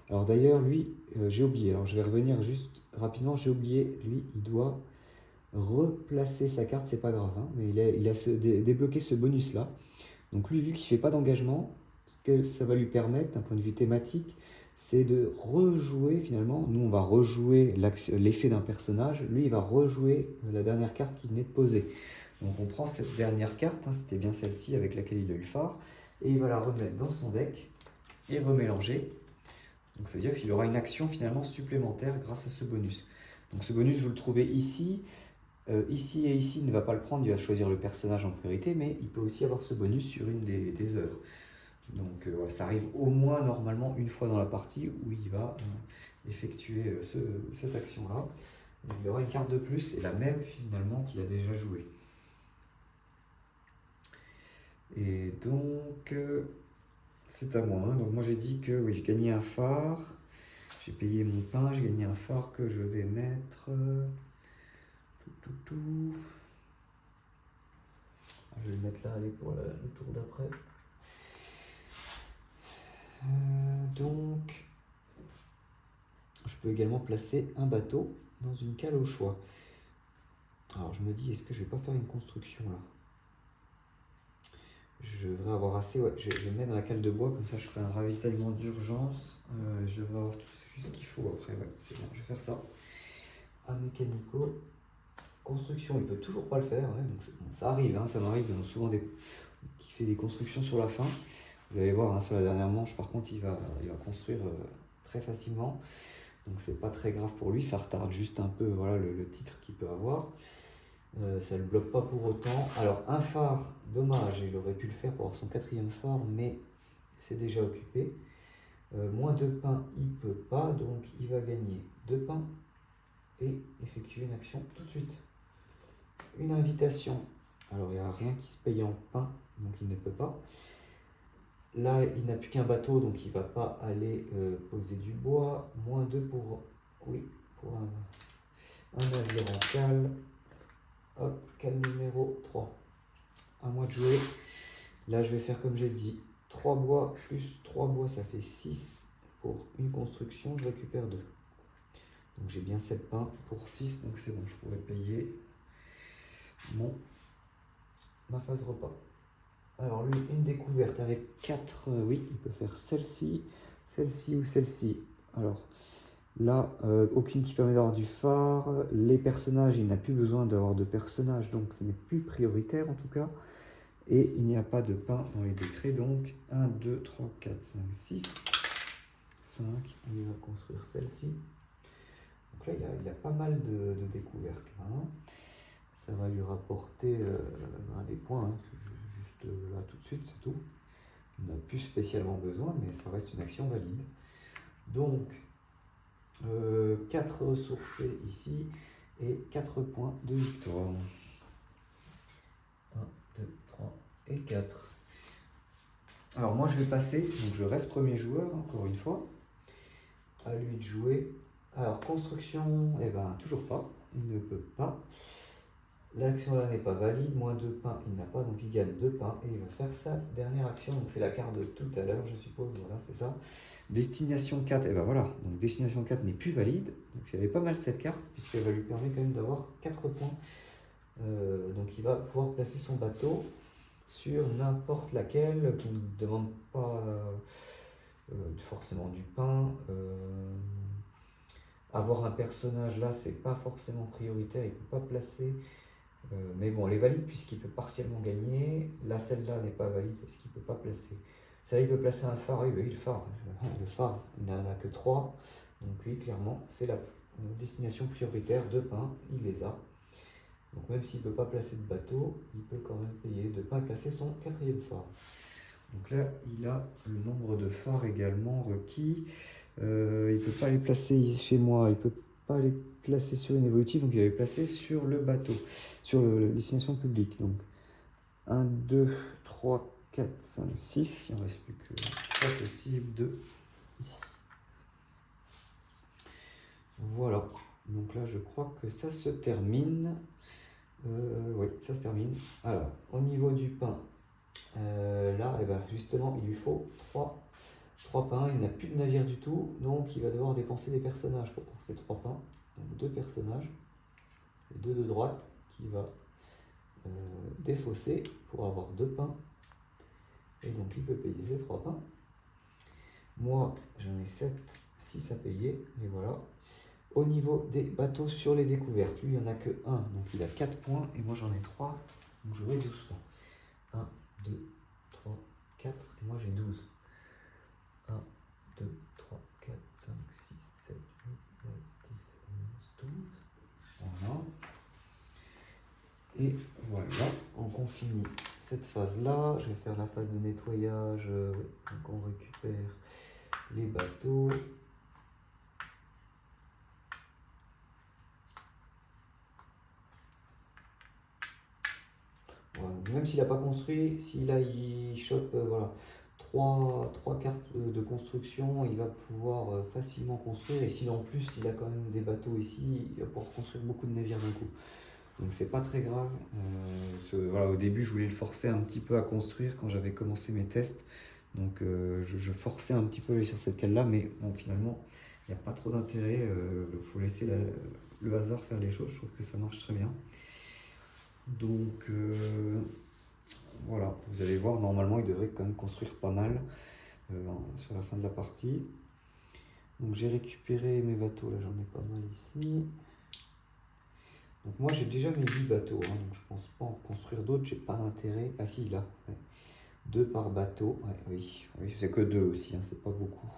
Alors d'ailleurs, lui, j'ai oublié. Alors je vais revenir juste rapidement. J'ai oublié, lui, il doit replacer sa carte. C'est pas grave, hein, mais il a débloqué ce bonus-là. Donc lui, vu qu'il ne fait pas d'engagement, ce que ça va lui permettre, d'un point de vue thématique, c'est de rejouer finalement. Nous, on va rejouer l'effet d'un personnage. Lui, il va rejouer la dernière carte qu'il venait de poser. Donc on prend cette dernière carte, hein, c'était bien celle-ci avec laquelle il a eu le phare, et il va la remettre dans son deck et remélanger. Donc ça veut dire qu'il aura une action finalement supplémentaire grâce à ce bonus. Donc ce bonus, vous le trouvez ici. Ici et ici, il ne va pas le prendre, il va choisir le personnage en priorité, mais il peut aussi avoir ce bonus sur une des œuvres. Donc voilà, ça arrive au moins normalement une fois dans la partie où il va effectuer cette action-là. Il aura une carte de plus et la même finalement qu'il a déjà joué. Et donc, c'est à moi. Hein. Donc moi j'ai dit que oui, j'ai gagné un phare, j'ai payé mon pain, j'ai gagné un phare que je vais mettre... tout. Je vais le mettre là, allez, pour le tour d'après. Donc, je peux également placer un bateau dans une cale au choix. Alors je me dis, est-ce que je vais pas faire une construction là? Je devrais avoir assez, ouais, je vais mettre dans la cale de bois, comme ça je ferai un ravitaillement d'urgence. Je devrais avoir tout juste ce qu'il faut après, ouais, c'est bon, je vais faire ça. Un mécanico. Construction, il peut toujours pas le faire, ouais, donc bon, ça arrive, hein, ça m'arrive souvent qui fait des constructions sur la fin. Vous allez voir, hein, sur la dernière manche, par contre, il va construire très facilement. Donc c'est pas très grave pour lui, ça retarde juste un peu voilà, le titre qu'il peut avoir. Ça ne le bloque pas pour autant. Alors un phare, dommage, il aurait pu le faire pour avoir son 4e phare, mais c'est déjà occupé. Moins 2 pains, il ne peut pas, donc il va gagner 2 pains et effectuer une action tout de suite. Une invitation, alors il n'y a rien qui se paye en pain, donc il ne peut pas. Là, il n'a plus qu'un bateau, donc il ne va pas aller poser du bois. Moins 2 pour un navire en cale. Hop, cale numéro 3. À moi de jouer. Là, je vais faire comme j'ai dit. 3 bois plus 3 bois, ça fait 6 pour une construction. Je récupère 2. Donc j'ai bien 7 pains pour 6, donc c'est bon, je pourrais payer ma phase repas. Alors lui, une découverte avec 4, oui, il peut faire celle-ci, celle-ci ou celle-ci. Alors là, aucune qui permet d'avoir du phare. Les personnages, il n'a plus besoin d'avoir de personnages, donc ce n'est plus prioritaire en tout cas. Et il n'y a pas de pain dans les décrets, donc 1, 2, 3, 4, 5, 6, 5. On va construire celle-ci. Donc là, il a pas mal de découvertes. Là, hein. Ça va lui rapporter des points, hein, juste là tout de suite, c'est tout. Il n'a plus spécialement besoin, mais ça reste une action valide. Donc, 4 ressourcés ici et 4 points de victoire. 1, 2, 3 et 4. Alors moi je vais passer, donc je reste premier joueur encore une fois. À lui de jouer. Alors construction, eh ben toujours pas, il ne peut pas. L'action là n'est pas valide, moins 2 pains, il n'a pas, donc il gagne 2 pains et il va faire sa dernière action. Donc c'est la carte de tout à l'heure, je suppose, voilà, c'est ça. Destination 4, et ben voilà, donc destination 4 n'est plus valide. Donc il y avait pas mal cette carte, puisqu'elle va lui permettre quand même d'avoir 4 points. Donc il va pouvoir placer son bateau sur n'importe laquelle, qui ne demande pas forcément du pain. Avoir un personnage là, c'est pas forcément prioritaire, il ne peut pas placer. Mais bon, elle est valide puisqu'il peut partiellement gagner. Là, celle-là n'est pas valide parce qu'il ne peut pas placer. Celle-là, il peut placer un phare. Oui, le phare. Le phare, il n'en a que 3. Donc oui, clairement, c'est la destination prioritaire. 2 pains, il les a. Donc même s'il ne peut pas placer de bateau, il peut quand même payer 2 pains et placer son 4e phare. Donc là, il a le nombre de phares également requis. Il ne peut pas les placer chez moi, il ne peut pas les placer sur une évolutive, donc il va les placer sur le bateau, sur la destination publique. Donc 1, 2, 3, 4, 5, 6, il ne reste plus que 3 possibles, 2 ici. Voilà, donc là je crois que ça se termine. Oui, ça se termine. Alors, au niveau du pain, là, eh ben, justement, il lui faut 3 pains. Il n'a plus de navire du tout, donc il va devoir dépenser des personnages pour ces 3 pains. Donc 2 personnages, les 2 de droite, qui va défausser pour avoir 2 pains. Et donc il peut payer ses 3 pains. Moi, j'en ai 7, 6 à payer. Et voilà. Au niveau des bateaux sur les découvertes, lui, il n'y en a que 1. Donc il a 4 points. Et moi, j'en ai 3. Donc je vais doucement. 1, 2, 3, 4. Et moi, j'ai 12. 1, 2, 3, 4, 5, 6, 7, 8, 9, 10, 11, 12. Voilà. Et voilà, donc on finit cette phase-là. Je vais faire la phase de nettoyage. Donc on récupère les bateaux. Voilà. Même s'il n'a pas construit, s'il a, il chope voilà, 3 cartes de construction, il va pouvoir facilement construire. Et si en plus il a quand même des bateaux ici, il va pouvoir construire beaucoup de navires d'un coup. Donc c'est pas très grave. Voilà, au début, je voulais le forcer un petit peu à construire quand j'avais commencé mes tests. Donc je forçais un petit peu à aller sur cette cale-là, mais bon, finalement, il n'y a pas trop d'intérêt. Il faut laisser le hasard faire les choses. Je trouve que ça marche très bien. Donc voilà, vous allez voir, normalement, il devrait quand même construire pas mal sur la fin de la partie. Donc j'ai récupéré mes bateaux, là j'en ai pas mal ici. Donc moi j'ai déjà mes 8 bateaux, hein, donc je pense pas en construire d'autres, j'ai pas d'intérêt. Ah si, là, ouais. 2 par bateau, ouais, oui, c'est que 2 aussi, hein, c'est pas beaucoup.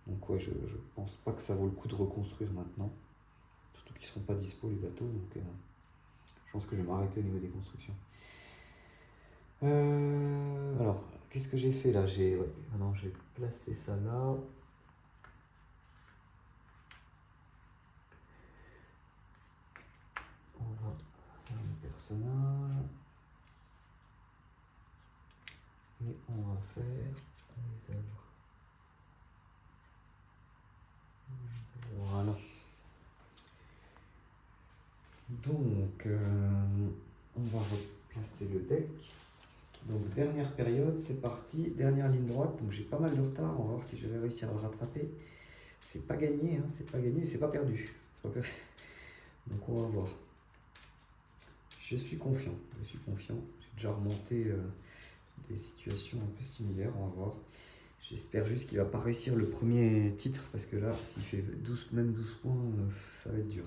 Donc ouais, je pense pas que ça vaut le coup de reconstruire maintenant. Surtout qu'ils seront pas dispo les bateaux, donc je pense que je vais m'arrêter au niveau des constructions. Alors, qu'est-ce que j'ai fait là? Maintenant j'ai placé ça là. On va faire le personnage. Et on va faire les œuvres. Voilà. Donc, on va replacer le deck. Donc, dernière période, c'est parti. Dernière ligne droite. Donc, j'ai pas mal de retard. On va voir si je vais réussir à le rattraper. C'est pas gagné, hein, c'est pas gagné, mais c'est pas perdu. Donc, on va voir. Je suis confiant. J'ai déjà remonté des situations un peu similaires. On va voir. J'espère juste qu'il va pas réussir le premier titre parce que là, s'il fait 12 points, ça va être dur.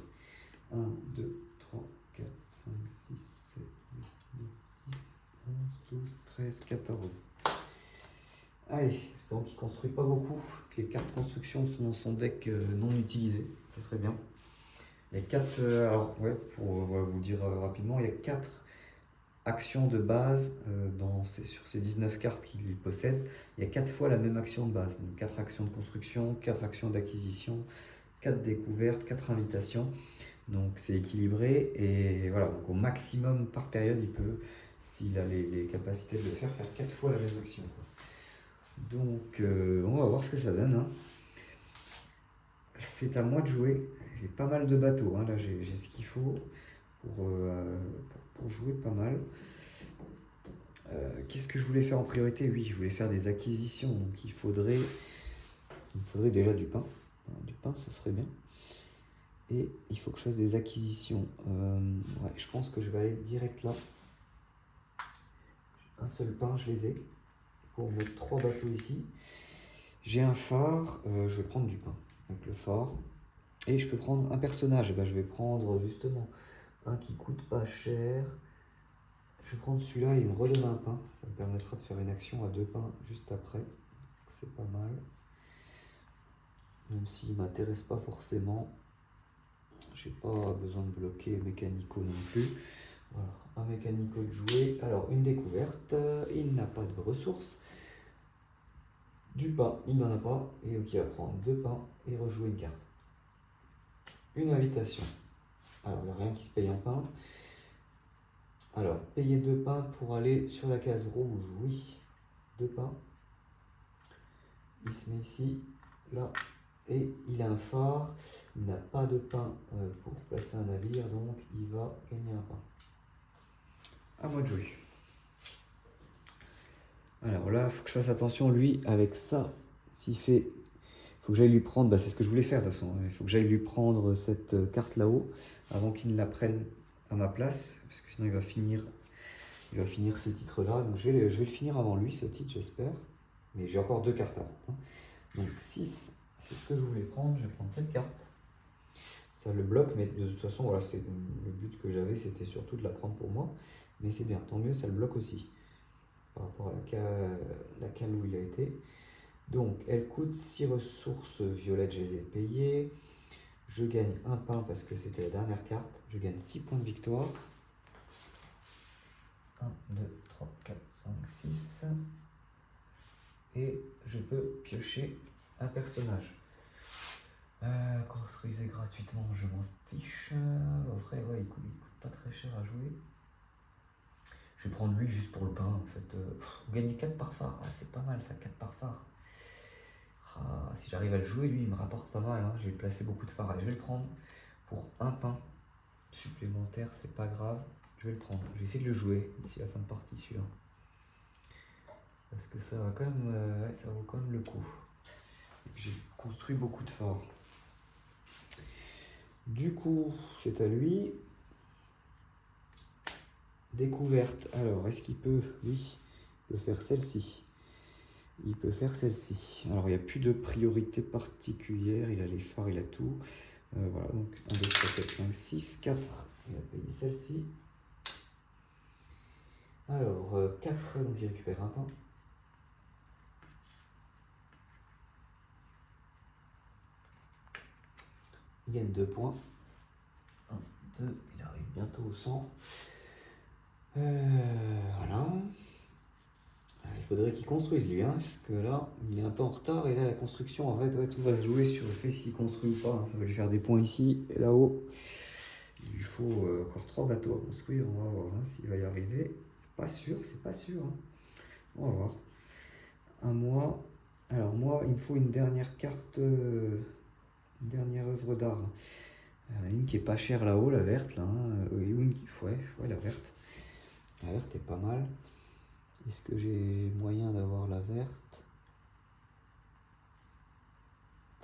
1, 2, 3, 4, 5, 6, 7, 8, 9, 10, 11, 12, 13, 14. Allez, espérons qu'il ne construit pas beaucoup, que les cartes construction sont dans son deck non utilisées, ça serait bien. Il y a 4, alors ouais, pour vous dire rapidement, il y a 4 actions de base sur ces 19 cartes qu'il possède. Il y a 4 fois la même action de base, donc 4 actions de construction, 4 actions d'acquisition, 4 découvertes, 4 invitations. Donc c'est équilibré et voilà, donc au maximum par période, il peut, s'il a les capacités de le faire 4 fois la même action, quoi. Donc on va voir ce que ça donne, hein. C'est à moi de jouer. J'ai pas mal de bateaux, hein. Là j'ai ce qu'il faut pour jouer pas mal. Qu'est-ce que je voulais faire en priorité? Oui, je voulais faire des acquisitions, donc il me faudrait déjà du pain. Du pain, ce serait bien. Et il faut que je fasse des acquisitions. Ouais, je pense que je vais aller direct là. Un seul pain, je les ai. Pour mettre 3 bateaux ici. J'ai un phare, je vais prendre du pain avec le phare. Et je peux prendre un personnage. Et ben, je vais prendre justement un qui coûte pas cher. Je vais prendre celui-là, il me redonne un pain. Ça me permettra de faire une action à 2 pains juste après. C'est pas mal. Même s'il ne m'intéresse pas forcément. J'ai pas besoin de bloquer mécanico non plus. Voilà, un mécanico de jouer. Alors, une découverte. Il n'a pas de ressources. Du pain, il n'en a pas. Et donc, il va prendre 2 pains et rejouer une carte. Une invitation. Alors, il n'y a rien qui se paye en pain. Alors, payer 2 pains pour aller sur la case rouge. Oui, 2 pains. Il se met ici, là. Et il a un phare, il n'a pas de pain pour placer un navire, donc il va gagner un pain. À moi de jouer. Alors là, il faut que je fasse attention, lui, avec ça, s'il fait... Il faut que j'aille lui prendre, bah, c'est ce que je voulais faire de toute façon, il faut que j'aille lui prendre cette carte là-haut, avant qu'il ne la prenne à ma place, parce que sinon il va finir Il va finir ce titre-là, donc je vais le finir avant lui, ce titre, j'espère. Mais j'ai encore 2 cartes avant. Hein. Donc 6, c'est ce que je voulais prendre. Je vais prendre cette carte. Ça le bloque, mais de toute façon, voilà, c'est le but que j'avais, c'était surtout de la prendre pour moi. Mais c'est bien, tant mieux, ça le bloque aussi. Par rapport à la cale où il a été. Donc, elle coûte 6 ressources violettes, je les ai payées. Je gagne un pain parce que c'était la dernière carte. Je gagne 6 points de victoire. 1, 2, 3, 4, 5, 6. Et je peux piocher un personnage. Construisez gratuitement, je m'en fiche. Au vrai, ouais, il coûte pas très cher à jouer. Je vais prendre lui juste pour le pain en fait. Gagner 4 par phare, ah, c'est pas mal ça, 4 par phare. Ah, si j'arrive à le jouer, lui il me rapporte pas mal. Hein. J'ai placé beaucoup de phares. Allez, je vais le prendre pour un pain supplémentaire, c'est pas grave. Je vais le prendre. Je vais essayer de le jouer d'ici la fin de partie celui-là. Parce que ça va quand même, ouais, ça vaut quand même le coup. J'ai construit beaucoup de phares. Du coup, c'est à lui. Découverte. Alors, est-ce qu'il peut... Oui, il peut faire celle-ci. Il peut faire celle-ci. Alors, il n'y a plus de priorité particulière. Il a les phares, il a tout. Voilà, donc 1, 2, 3, 4, 5, 6, 4. Il a payé celle-ci. Alors, 4, donc il récupère un pain. Il gagne 2 points. 1, 2, il arrive bientôt au 100. Voilà. Il faudrait qu'il construise lui, hein, parce que là, il est un peu en retard. Et là, la construction, en fait, ouais, tout va se jouer sur le fait s'il construit ou pas. Hein. Ça va lui faire des points ici et là-haut. Il lui faut encore 3 bateaux à construire. On va voir hein, s'il va y arriver. C'est pas sûr, c'est pas sûr. Hein. On va voir. Un mois. Alors moi, il me faut une dernière carte, une dernière œuvre d'art. Une qui est pas chère là-haut, la verte, là. Hein. Ouais, la verte. La verte est pas mal. Est-ce que j'ai moyen d'avoir la verte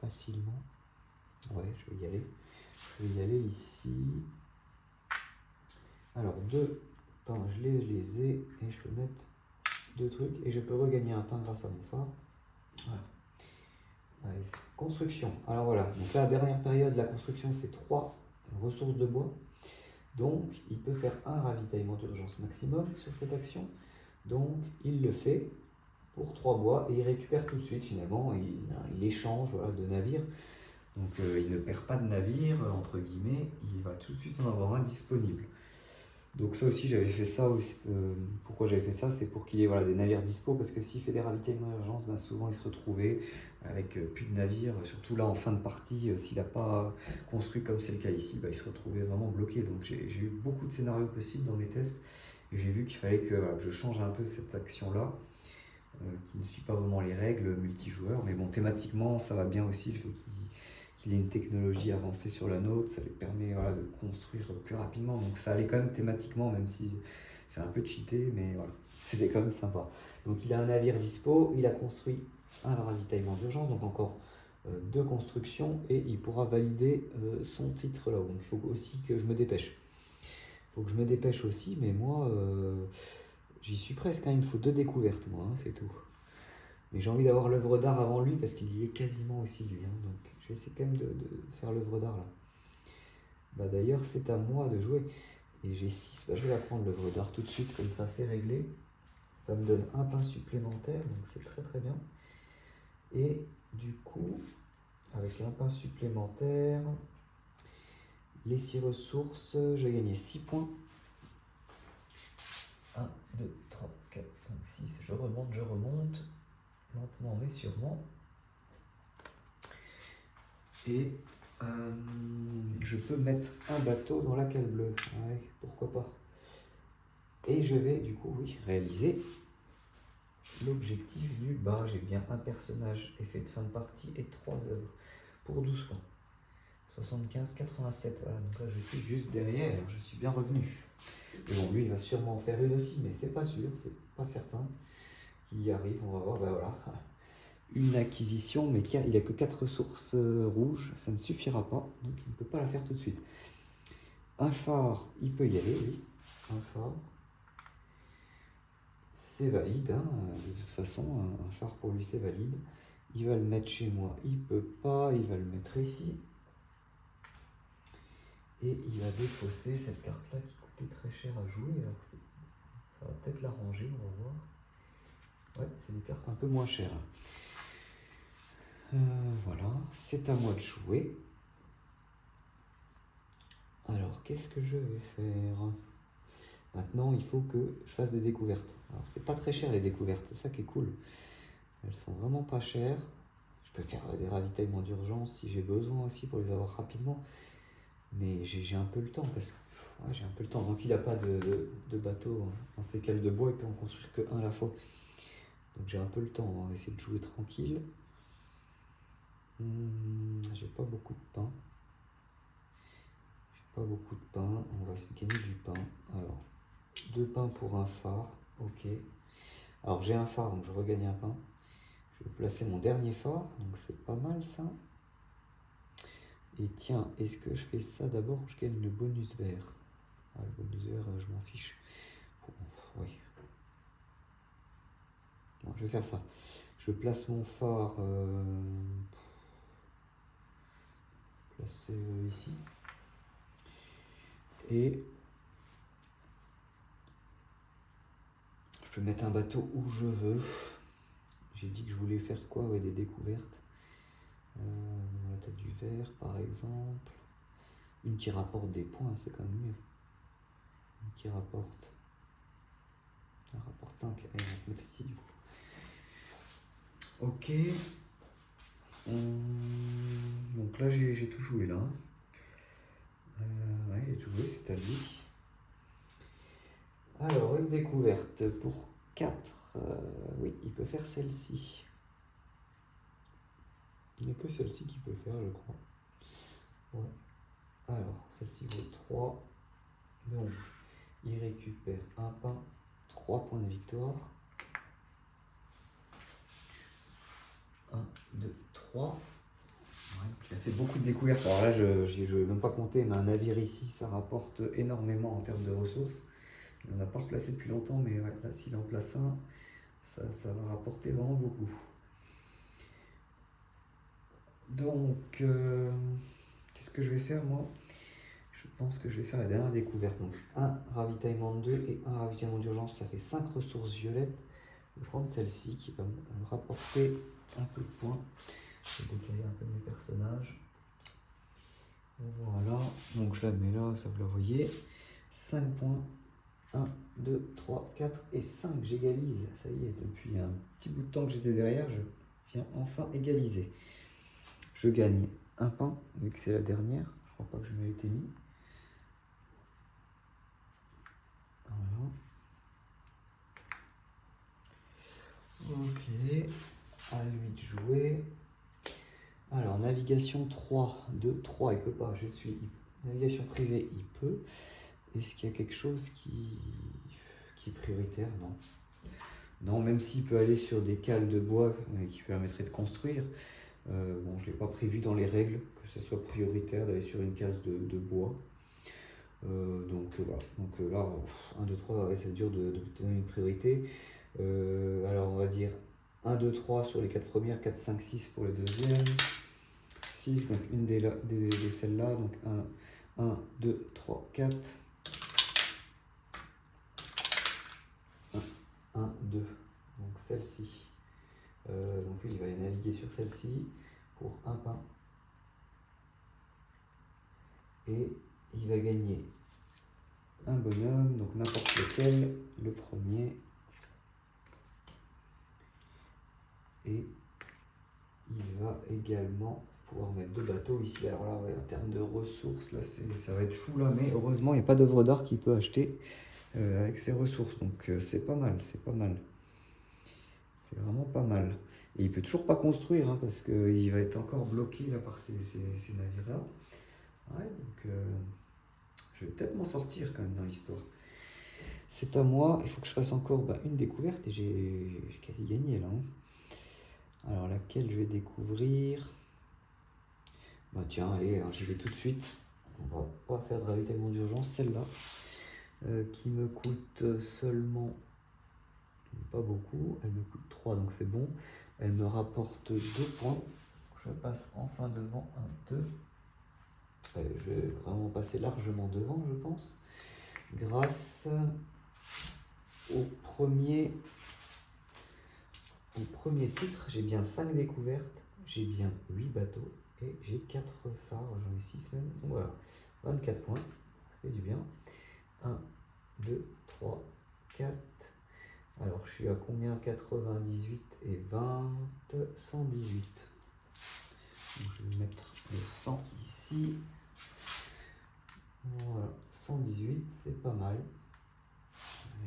facilement? Ouais, je vais y aller. Je vais y aller ici. Alors, 2 pains, je les ai. Et je peux mettre 2 trucs. Et je peux regagner un pain grâce à mon phare. Voilà. Allez, construction. Alors voilà, donc la dernière période, la construction, c'est 3 ressources de bois. Donc, il peut faire un ravitaillement d'urgence maximum sur cette action. Donc, il le fait pour 3 bois et il récupère tout de suite finalement. Il échange voilà, de navire. Donc, il ne perd pas de navire, entre guillemets. Il va tout de suite en avoir un disponible. Donc ça aussi, j'avais fait ça. Pourquoi j'avais fait ça? C'est pour qu'il y ait voilà, des navires dispo, parce que s'il fait des ravitaillements d'urgence, ben, souvent il se retrouvait avec plus de navires, surtout là en fin de partie, s'il n'a pas construit comme c'est le cas ici, ben, il se retrouvait vraiment bloqué. Donc j'ai eu beaucoup de scénarios possibles dans mes tests, et j'ai vu qu'il fallait que je change un peu cette action-là, qui ne suit pas vraiment les règles multijoueurs, mais bon, thématiquement, ça va bien aussi, le fait qu'il ait une technologie avancée sur la nôtre, ça lui permet voilà, de construire plus rapidement. Donc ça allait quand même thématiquement, même si c'est un peu cheaté, mais voilà, c'était quand même sympa. Donc il a un navire dispo, il a construit un ravitaillement d'urgence, donc encore 2 constructions, et il pourra valider son titre là. Donc il faut aussi que je me dépêche. Il faut que je me dépêche aussi, mais moi, j'y suis presque, hein. Il me faut 2 découvertes, moi, hein, c'est tout. Mais j'ai envie d'avoir l'œuvre d'art avant lui, parce qu'il y est quasiment aussi lui, hein, donc je vais essayer quand même de faire l'œuvre d'art là. Bah d'ailleurs, c'est à moi de jouer. Et j'ai 6. Bah, je vais la prendre l'œuvre d'art tout de suite, comme ça c'est réglé. Ça me donne un pain supplémentaire, donc c'est très très bien. Et du coup, avec un pain supplémentaire, les 6 ressources, j'ai gagné 6 points. 1, 2, 3, 4, 5, 6. Je remonte. Lentement mais sûrement. Et je peux mettre un bateau dans la cale bleue. Ouais, pourquoi pas. Et je vais du coup réaliser l'objectif du bas. J'ai bien un personnage effet de fin de partie et 3 œuvres pour 12 points. 75, 87. Voilà, donc là je suis juste derrière. Je suis bien revenu. Et bon, lui il va sûrement en faire une aussi, mais c'est pas sûr, c'est pas certain qu'il y arrive. On va voir. Ben voilà. Une acquisition, mais il n'a que 4 ressources rouges, ça ne suffira pas, donc il ne peut pas la faire tout de suite. Un phare, il peut y aller, oui. Un phare. c'est valide, hein. De toute façon, un phare pour lui c'est valide. Il va le mettre chez moi, il peut pas, il va le mettre ici. Et il va défausser cette carte-là qui coûtait très cher à jouer. Alors ça va peut-être l'arranger, on va voir. Ouais, c'est des cartes un peu moins chères. Voilà, c'est à moi de jouer. Alors, qu'est-ce que je vais faire? Maintenant, il faut que je fasse des découvertes. Alors, c'est pas très cher les découvertes, c'est ça qui est cool. Elles sont vraiment pas chères. Je peux faire des ravitaillements d'urgence si j'ai besoin aussi pour les avoir rapidement. Mais j'ai un peu le temps parce que ouais, j'ai un peu le temps. Donc il n'a pas de bateau en sécale de bois, il peut en construire que un à la fois. Donc j'ai un peu le temps, on va essayer de jouer tranquille. J'ai pas beaucoup de pain. Pas beaucoup de pain, on va essayer de gagner du pain. Alors, 2 pains pour un phare, ok. Alors j'ai un phare, donc je regagne un pain. Je vais placer mon dernier phare, donc c'est pas mal ça. Et tiens, est-ce que je fais ça d'abord ou je gagne le bonus vert? Ah, le bonus vert, je m'en fiche. Oui. Bon, je vais faire ça. Je place mon phare placé ici. Et je peux mettre un bateau où je veux. J'ai dit que je voulais faire quoi? Ouais, des découvertes. La tête du verre, par exemple. Une qui rapporte des points, c'est quand même mieux. Une qui rapporte. Elle rapporte 5. Allez, on va se mettre ici du coup. Ok. Donc là, j'ai tout joué là. Ouais, j'ai tout joué, c'est à lui. Alors, une découverte pour 4. Oui, il peut faire celle-ci. Il n'y a que celle-ci qu'il peut faire, je crois. Ouais. Alors, celle-ci vaut 3. Donc, il récupère un pain, 3 points de victoire. 1, 2, 3. Ouais, il a fait beaucoup de découvertes. Alors là, je ne vais même pas compter, mais un navire ici, ça rapporte énormément en termes de ressources. On n'a pas replacé depuis longtemps, mais ouais, là, s'il en place un, ça va rapporter vraiment beaucoup. Donc, qu'est-ce que je vais faire, moi? Je pense que je vais faire la dernière découverte. Donc, un ravitaillement de 2 et un ravitaillement d'urgence, ça fait 5 ressources violettes. Je vais prendre celle-ci qui va me rapporter un peu de points. Je vais décaler un peu mes personnages. Voilà, donc je la mets là, ça vous la voyez. 5 points. 1, 2, 3, 4 et 5, j'égalise. Ça y est, depuis un petit bout de temps que j'étais derrière, je viens enfin égaliser. Je gagne un pain, vu que c'est la dernière. Je crois pas que je m'ai été mis. Voilà. Ok, à lui de jouer. Alors, navigation 3, 2, 3, il peut pas, je suis. Navigation privée, il peut. Est-ce qu'il y a quelque chose qui est prioritaire? Non. Non, même s'il peut aller sur des cales de bois qui permettraient de construire. Bon, je ne l'ai pas prévu dans les règles que ce soit prioritaire d'aller sur une case de bois. Donc voilà. Donc là, 1, 2, 3, ouais, c'est dur de donner une priorité. Alors on va dire 1, 2, 3 sur les 4 premières, 4, 5, 6 pour les deuxièmes. 6, donc une de celles-là. Donc 1, 2, 3, 4. 1, 2. Donc celle-ci. Donc lui, il va aller naviguer sur celle-ci pour un pain. Et il va gagner un bonhomme, donc n'importe lequel, le premier. Et il va également pouvoir mettre 2 bateaux ici. Alors là, ouais, en termes de ressources, là, ça va être fou là, mais heureusement, il n'y a pas d'œuvre d'art qu'il peut acheter avec ses ressources. Donc c'est pas mal, c'est pas mal. C'est vraiment pas mal. Et il peut toujours pas construire, hein, parce qu'il va être encore bloqué là par ces navires-là. Ouais, donc je vais peut-être m'en sortir quand même dans l'histoire. C'est à moi, il faut que je fasse encore une découverte et j'ai quasi gagné là. Hein. Alors laquelle je vais découvrir? Bah tiens, allez, j'y vais tout de suite. On va pas faire de ravitaillement d'urgence, celle-là, qui me coûte seulement Pas beaucoup, elle me coûte 3, donc c'est bon. Elle me rapporte 2 points. Je passe enfin devant un 2. Je vais vraiment passer largement devant, je pense. Grâce au premier titre, j'ai bien 5 découvertes, j'ai bien 8 bateaux et j'ai 4 phares, j'en ai 6 même. Donc voilà, 24 points, ça fait du bien. 1, 2, 3, 4. Alors je suis à combien? 98 et 20, 118. Donc, je vais mettre le 100 ici. Voilà, 118, c'est pas mal.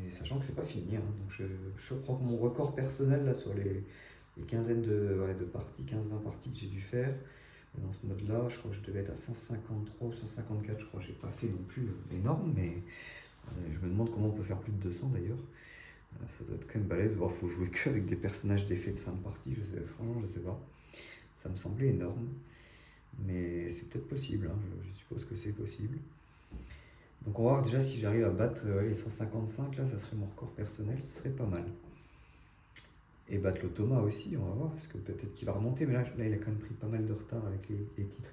Et sachant que c'est pas fini, hein, donc je prends mon record personnel là sur les quinzaines de parties, 15-20 parties que j'ai dû faire. Dans ce mode-là, je crois que je devais être à 153 ou 154, je crois que j'ai pas fait non plus énorme, mais je me demande comment on peut faire plus de 200 d'ailleurs. Ça doit être quand même balèze, il faut jouer que avec des personnages d'effets de fin de partie, franchement je sais pas. Ça me semblait énorme, mais c'est peut-être possible, hein, je suppose que c'est possible. Donc on va voir déjà si j'arrive à battre les 155, là ça serait mon record personnel, ce serait pas mal. Et battre le Thomas aussi, on va voir, parce que peut-être qu'il va remonter, mais là il a quand même pris pas mal de retard avec les titres.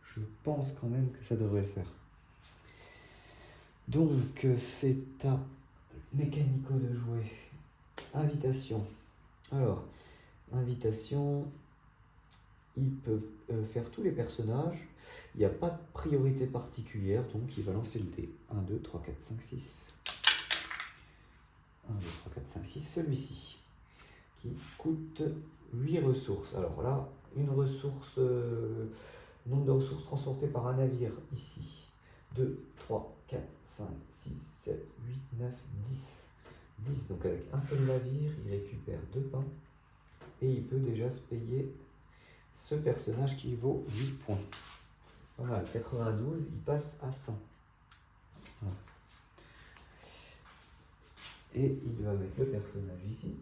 Je pense quand même que ça devrait le faire. Donc c'est à Mécanico de jouer. Invitation. Alors, invitation, il peut faire tous les personnages. Il n'y a pas de priorité particulière, donc il va lancer le dé. 1, 2, 3, 4, 5, 6. 1, 2, 3, 4, 5, 6, celui-ci, qui coûte 8 ressources. Alors là, une ressource, nombre de ressources transportées par un navire, ici. 2, 3, 4, 5, 6, 7, 8, 9, 10. 10, donc avec un seul navire, il récupère 2 pains. Et il peut déjà se payer ce personnage qui vaut 8 points. Voilà, 92, il passe à 100. Voilà. Et il va mettre le personnage ici.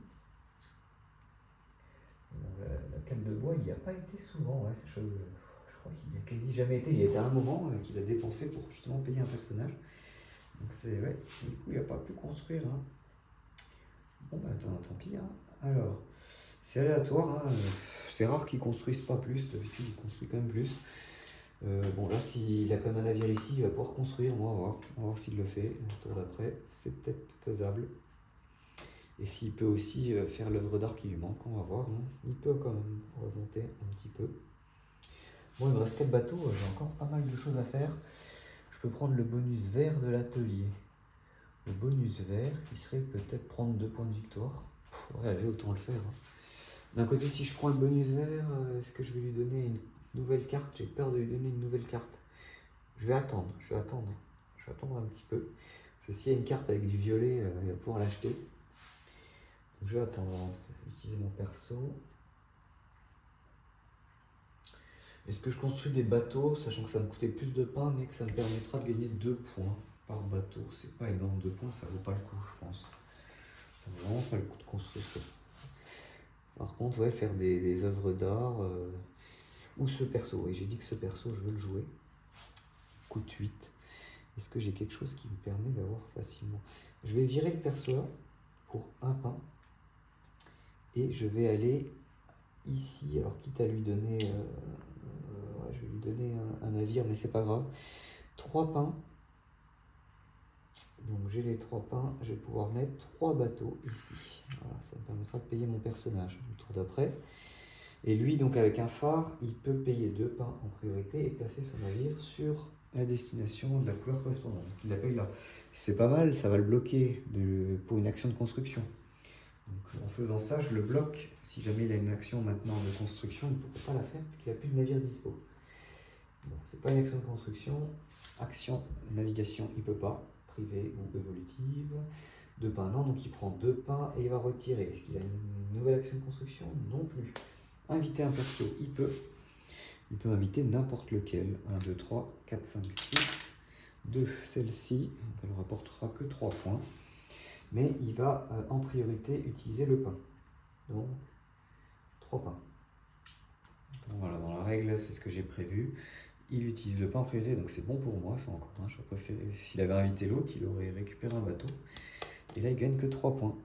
La canne de bois, il n'y a pas été souvent. Ouais, je crois qu'il n'y a quasi jamais été. Il y a été un moment qu'il a dépensé pour justement payer un personnage. Donc c'est, ouais, du coup, il n'a pas pu construire. Hein. Bon, bah tant pis. Hein. Alors, c'est aléatoire. Hein. C'est rare qu'ils construisent pas plus. D'habitude, ils construisent quand même plus. Bon, là, s'il a quand même un navire ici, il va pouvoir construire. On va voir. On va voir s'il le fait. Le tour d'après, c'est peut-être faisable. Et s'il peut aussi faire l'œuvre d'art qui lui manque, on va voir. Hein. Il peut quand même remonter un petit peu. Bon, il me reste 4 bateaux. J'ai encore pas mal de choses à faire. Je peux prendre le bonus vert de l'atelier. Le bonus vert, qui serait peut-être prendre 2 points de victoire. Ouais, allez, autant le faire. Hein. D'un côté, si je prends le bonus vert, est-ce que je vais lui donner une nouvelle carte? J'ai peur de lui donner une nouvelle carte. Je vais attendre un petit peu. Parce que s'il y a une carte avec du violet, il va pouvoir l'acheter. Donc je vais attendre avant d'utiliser mon perso. Est-ce que je construis des bateaux, sachant que ça me coûtait plus de pain, mais que ça me permettra de gagner 2 points par bateau? C'est pas énorme, 2 points, ça vaut pas le coup, je pense. Ça vaut vraiment pas le coup de construire ça. Par contre, ouais, faire des œuvres d'art, ou ce perso, et j'ai dit que ce perso, je veux le jouer. Coûte 8. Est-ce que j'ai quelque chose qui me permet d'avoir facilement? Je vais virer le perso là, pour un pain. Et je vais aller ici, alors quitte à lui donner, je vais lui donner un navire, mais c'est pas grave. 3 pains. Donc j'ai les 3 pains, je vais pouvoir mettre 3 bateaux ici. Voilà, ça me permettra de payer mon personnage le tour d'après. Et lui, donc avec un phare, il peut payer 2 pains en priorité et placer son navire sur la destination de la couleur correspondante. Donc il la paye là. C'est pas mal, ça va le bloquer pour une action de construction. Donc en faisant ça, je le bloque. Si jamais il a une action maintenant de construction, il ne pourra pas la faire puisqu'il n'a plus de navire dispo. Bon, c'est pas une action de construction. Action, navigation, il ne peut pas. Privée ou évolutive. 2 pains, non. Donc il prend 2 pains et il va retirer. Est-ce qu'il a une nouvelle action de construction? Non plus. Inviter un perso, il peut. Il peut inviter n'importe lequel. 1, 2, 3, 4, 5, 6. 2, celle-ci. Elle ne rapportera que 3 points. Mais il va en priorité utiliser le pain. Donc, 3 pains. Donc, voilà, dans la règle, c'est ce que j'ai prévu. Il utilise le pain en priorité, donc c'est bon pour moi, ça encore. J'aurais préféré, s'il avait invité l'autre, il aurait récupéré un bateau. Et là, il gagne que 3 points.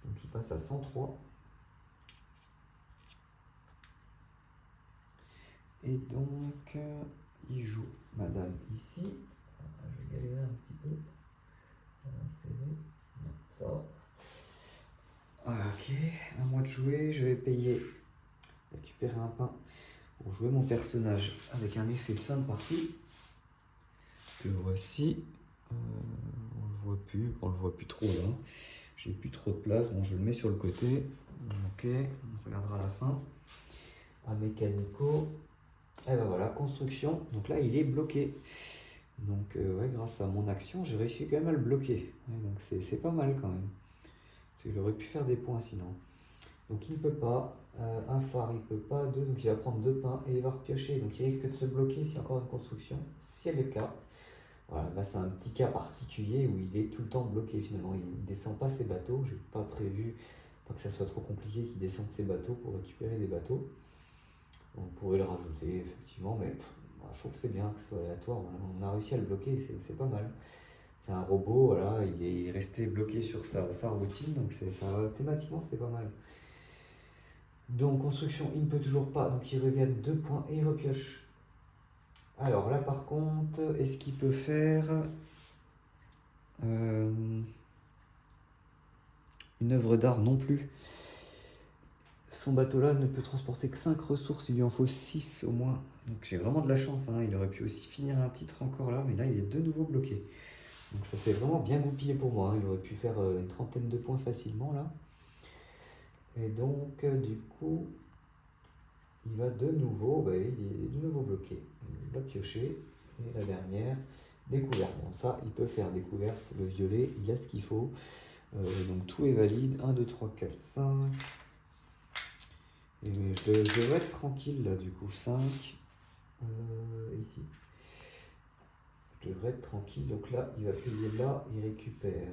Donc il passe à 103. Et donc, il joue madame ici. Je vais galérer un petit peu. C'est bon. Ça. Ok, à moi de jouer. Je vais payer, récupérer un pain pour jouer mon personnage avec un effet de fin de partie. Que voici. On le voit plus trop là. J'ai plus trop de place. Bon, je le mets sur le côté. Ok, on regardera à la fin. À mécanico. Et ben voilà, construction. Donc là, il est bloqué. Donc ouais, grâce à mon action, j'ai réussi quand même à le bloquer. Ouais, donc c'est pas mal quand même. Parce que j'aurais pu faire des points sinon. Donc il ne peut pas. Un phare, il ne peut pas. Deux, donc il va prendre 2 pains et il va repiocher. Donc il risque de se bloquer s'il y a encore une construction. Si c'est le cas. Voilà, là c'est un petit cas particulier où il est tout le temps bloqué finalement. Il ne descend pas ses bateaux. Je n'ai pas prévu, pas que ça soit trop compliqué qu'il descende ses bateaux pour récupérer des bateaux. On pourrait le rajouter effectivement, mais je trouve que c'est bien que ce soit aléatoire. On a réussi à le bloquer, c'est pas mal. C'est un robot, voilà, il est resté bloqué sur sa routine, donc thématiquement c'est pas mal. Donc construction, il ne peut toujours pas, donc il revient 2 points et il repioche. Alors là par contre, est-ce qu'il peut faire une œuvre d'art? Non plus. Son bateau là ne peut transporter que 5 ressources, il lui en faut 6 au moins. Donc j'ai vraiment de la chance, hein. Il aurait pu aussi finir un titre encore là, mais là il est de nouveau bloqué. Donc ça s'est vraiment bien goupillé pour moi, hein. Il aurait pu faire une trentaine de points facilement là. Et donc du coup, il va de nouveau, il est de nouveau bloqué. Il va piocher. Et la dernière, découverte. Bon ça, il peut faire découverte, le violet, il a ce qu'il faut. Donc tout est valide, 1, 2, 3, 4, 5. Et je devrais être tranquille là du coup, 5. Ici. Je devrais être tranquille, donc là, il va payer là, il récupère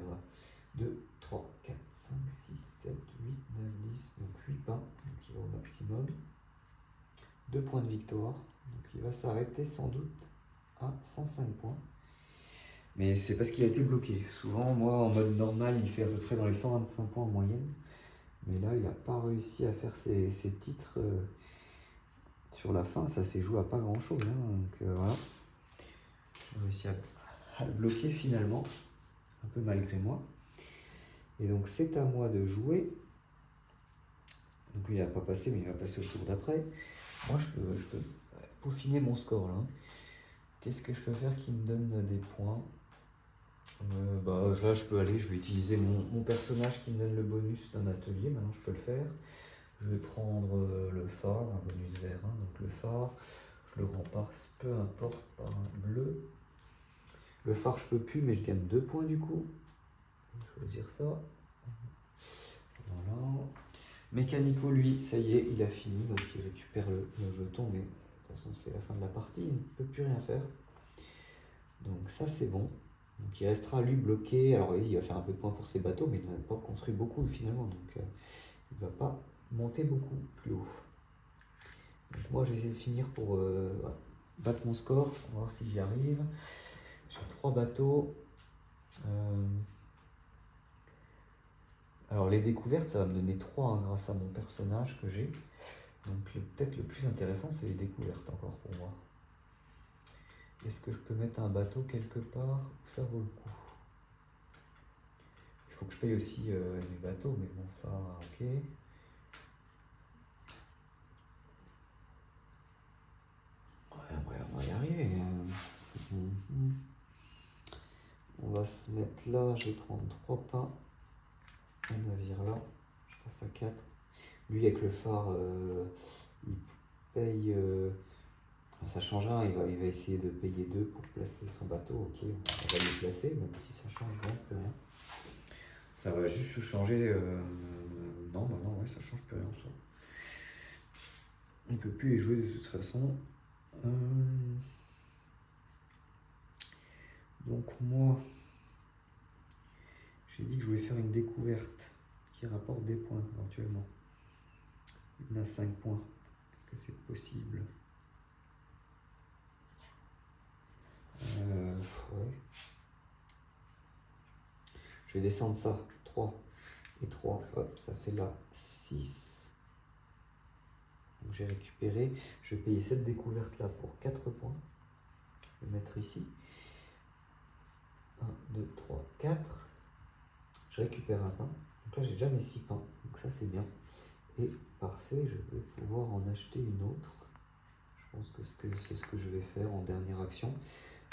2, 3, 4, 5, 6, 7, 8, 9, 10, donc 8 pains, donc il va au maximum. 2 points de victoire, donc il va s'arrêter sans doute à 105 points. Mais c'est parce qu'il a été bloqué. Souvent, moi, en mode normal, il fait à peu près dans les 125 points en moyenne. Mais là, il n'a pas réussi à faire ses titres sur la fin. Ça s'est joué à pas grand-chose, hein, donc voilà. J'ai réussi à le bloquer finalement, un peu malgré moi. Et donc c'est à moi de jouer. Donc il n'a pas passé, mais il va passer au tour d'après. Moi je peux peaufiner mon score là. Qu'est-ce que je peux faire qui me donne des points? Là je peux aller, je vais utiliser mon personnage qui me donne le bonus d'un atelier. Maintenant je peux le faire. Je vais prendre le phare, un bonus vert 1, donc le phare. Je le remplace, peu importe, par un bleu. Le phare je peux plus, mais je gagne 2 points du coup. Je vais choisir ça. Voilà. Mécanico, lui, ça y est, il a fini, donc il récupère le jeton, mais de toute façon c'est la fin de la partie, il ne peut plus rien faire. Donc ça c'est bon. Donc il restera lui bloqué. Alors il va faire un peu de points pour ses bateaux, mais il n'a pas construit beaucoup finalement, donc il ne va pas monter beaucoup plus haut. Donc moi je vais essayer de finir pour battre mon score, on va voir si j'y arrive. J'ai 3 bateaux. Alors les découvertes, ça va me donner 3 hein, grâce à mon personnage que j'ai. Donc peut-être le plus intéressant, c'est les découvertes encore pour moi. Est-ce que je peux mettre un bateau quelque part où ça vaut le coup? Il faut que je paye aussi mes bateaux, mais bon ça, ok. Ouais, on va y arriver. On va se mettre là, je vais prendre 3 pains. Un navire là, je passe à 4. Lui avec le phare, il paye... ça change rien, il va essayer de payer 2 pour placer son bateau. Ok, on va le placer, même si ça change vraiment plus rien. Ça va juste changer... non, ouais, ça change plus rien en soi. On ne peut plus les jouer de toute façon. Donc moi, j'ai dit que je voulais faire une découverte qui rapporte des points éventuellement. Il a 5 points. Est-ce que c'est possible? Ouais. Je vais descendre ça, 3. et 3, hop, ça fait là 6. Donc j'ai récupéré, je vais payer cette découverte là pour 4 points. Je vais mettre ici. 1, 2, 3, 4. Je récupère un pain. Donc là j'ai déjà mes 6 pains, donc ça c'est bien. Et parfait, je vais pouvoir en acheter une autre. Je pense que c'est ce que je vais faire en dernière action.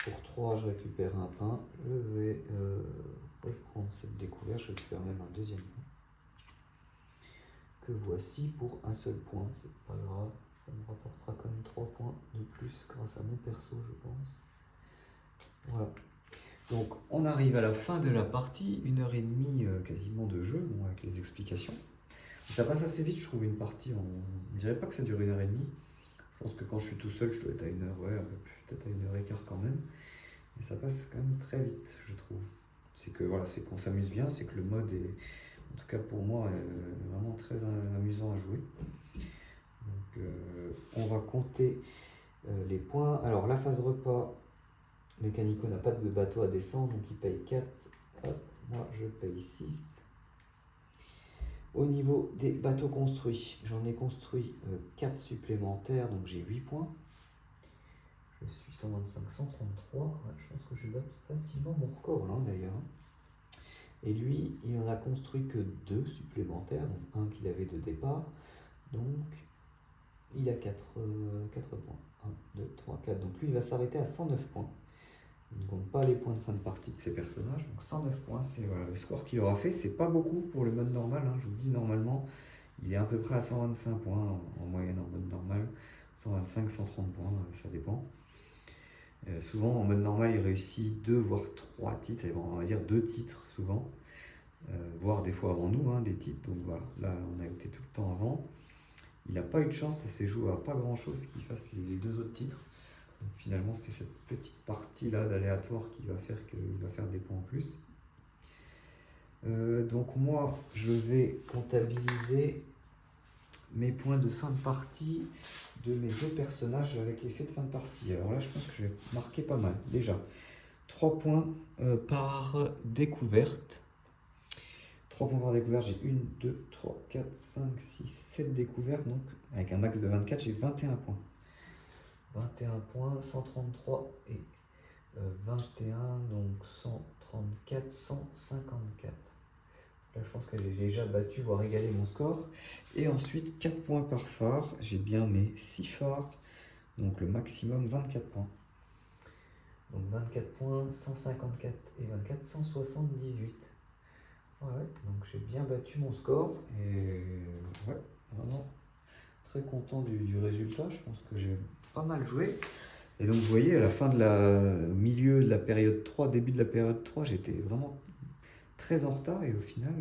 Pour 3, je récupère un pain. Je vais reprendre cette découverte. Je récupère même un deuxième pain. Que voici pour un seul point. C'est pas grave. Ça me rapportera quand même 3 points de plus grâce à mon perso, je pense. Voilà. Donc, on arrive à la fin de la partie. 1h30 quasiment de jeu, bon, avec les explications. Ça passe assez vite, je trouve, une partie. On ne dirait pas que ça dure 1h30. Je pense que quand je suis tout seul, je dois être à 1h, ouais, un peu plus, peut-être à 1h15 quand même. Mais ça passe quand même très vite, je trouve. C'est que voilà, c'est qu'on s'amuse bien, c'est que le mode est, en tout cas pour moi, est vraiment très amusant à jouer. Donc on va compter les points. Alors la phase repas, Mécanico n'a pas de bateau à descendre, donc il paye 4. Hop, moi je paye 6. Au niveau des bateaux construits, j'en ai construit 4 supplémentaires, donc j'ai 8 points. Je suis 125, 133. Ouais, je pense que je batte facilement mon record là d'ailleurs. Et lui, il n'en a construit que 2 supplémentaires, donc un qu'il avait de départ. Donc il a 4 points. 1, 2, 3, 4. Donc lui, il va s'arrêter à 109 points. Il ne compte pas les points de fin de partie de ses personnages. Donc 109 points, c'est voilà, le score qu'il aura fait. C'est pas beaucoup pour le mode normal. Hein. Je vous dis, normalement, il est à peu près à 125 points en moyenne en mode normal. 125, 130 points, ça dépend. Souvent, en mode normal, il réussit 2 voire 3 titres. On va dire 2 titres souvent. Voire des fois avant nous, hein, des titres. Donc voilà, là, on a été tout le temps avant. Il n'a pas eu de chance, ça s'est joué à pas grand chose qu'il fasse les 2 autres titres. Donc finalement, c'est cette petite partie-là d'aléatoire qui va faire qu'il va faire des points en plus. Donc moi, je vais comptabiliser mes points de fin de partie de mes 2 personnages avec effet de fin de partie. Alors là, je pense que je vais marquer pas mal. Déjà, 3 points par découverte. 3 points par découverte, j'ai 1, 2, 3, 4, 5, 6, 7 découvertes. Donc, avec un max de 24, j'ai 21 points. 21 points, 133 et 21, donc 134, 154. Là, je pense que j'ai déjà battu, voire égalé mon score. Et ensuite, 4 points par phare. J'ai bien mes 6 phares. Donc, le maximum, 24 points. Donc, 24 points, 154 et 24, 178. Ouais, donc j'ai bien battu mon score. Et ouais, vraiment très content du résultat. Je pense que j'ai pas mal joué. Et donc, vous voyez, à la fin au milieu de la période 3, début de la période 3, j'étais vraiment très en retard et au final,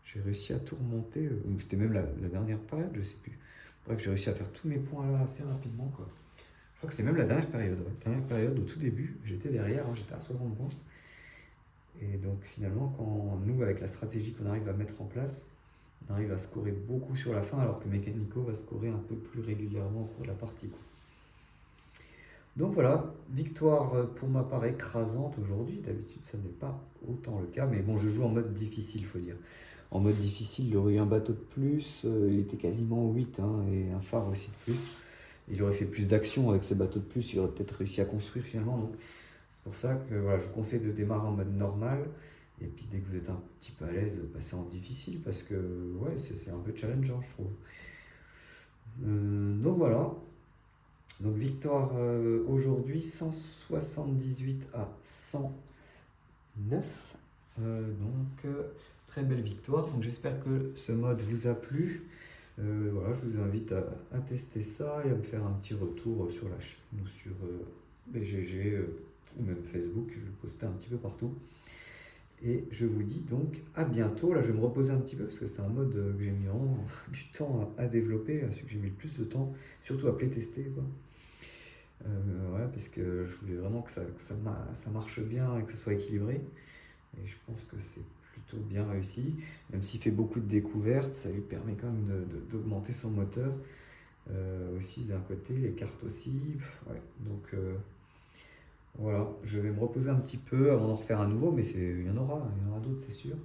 j'ai réussi à tout remonter. C'était même la dernière période, je sais plus. Bref, j'ai réussi à faire tous mes points là assez rapidement, quoi. Je crois que c'était même la dernière période. Ouais. Dernière période, au tout début, j'étais derrière, hein, j'étais à 60 points. Et donc finalement, quand nous, avec la stratégie qu'on arrive à mettre en place, on arrive à scorer beaucoup sur la fin, alors que Mécanico va scorer un peu plus régulièrement au cours de la partie, quoi. Donc voilà, victoire pour ma part écrasante aujourd'hui. D'habitude, ça n'est pas autant le cas. Mais bon, je joue en mode difficile, il faut dire. En mode difficile, il aurait eu un bateau de plus. Il était quasiment 8, hein, et un phare aussi de plus. Il aurait fait plus d'actions avec ce bateau de plus. Il aurait peut-être réussi à construire finalement. Donc c'est pour ça que voilà, je vous conseille de démarrer en mode normal. Et puis dès que vous êtes un petit peu à l'aise, passez en difficile. Parce que ouais, c'est un peu challengeant, je trouve. Donc voilà. Donc victoire aujourd'hui 178 à 109. Très belle victoire. Donc j'espère que ce mode vous a plu. Voilà, je vous invite à tester ça et à me faire un petit retour sur la chaîne ou sur BGG ou même Facebook. Je vais le poster un petit peu partout. Et je vous dis donc à bientôt. Là, je vais me reposer un petit peu parce que c'est un mode que j'ai mis vraiment du temps à développer, celui que j'ai mis le plus de temps, surtout à playtester, quoi. Voilà, parce que je voulais vraiment que ça marche bien et que ce soit équilibré. Et je pense que c'est plutôt bien réussi. Même s'il fait beaucoup de découvertes, ça lui permet quand même d'augmenter son moteur. Aussi d'un côté, les cartes aussi. Ouais. Donc voilà, je vais me reposer un petit peu avant d'en refaire un nouveau, mais il y en aura d'autres, c'est sûr.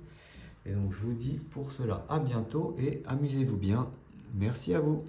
Et donc je vous dis pour cela à bientôt et amusez-vous bien. Merci à vous.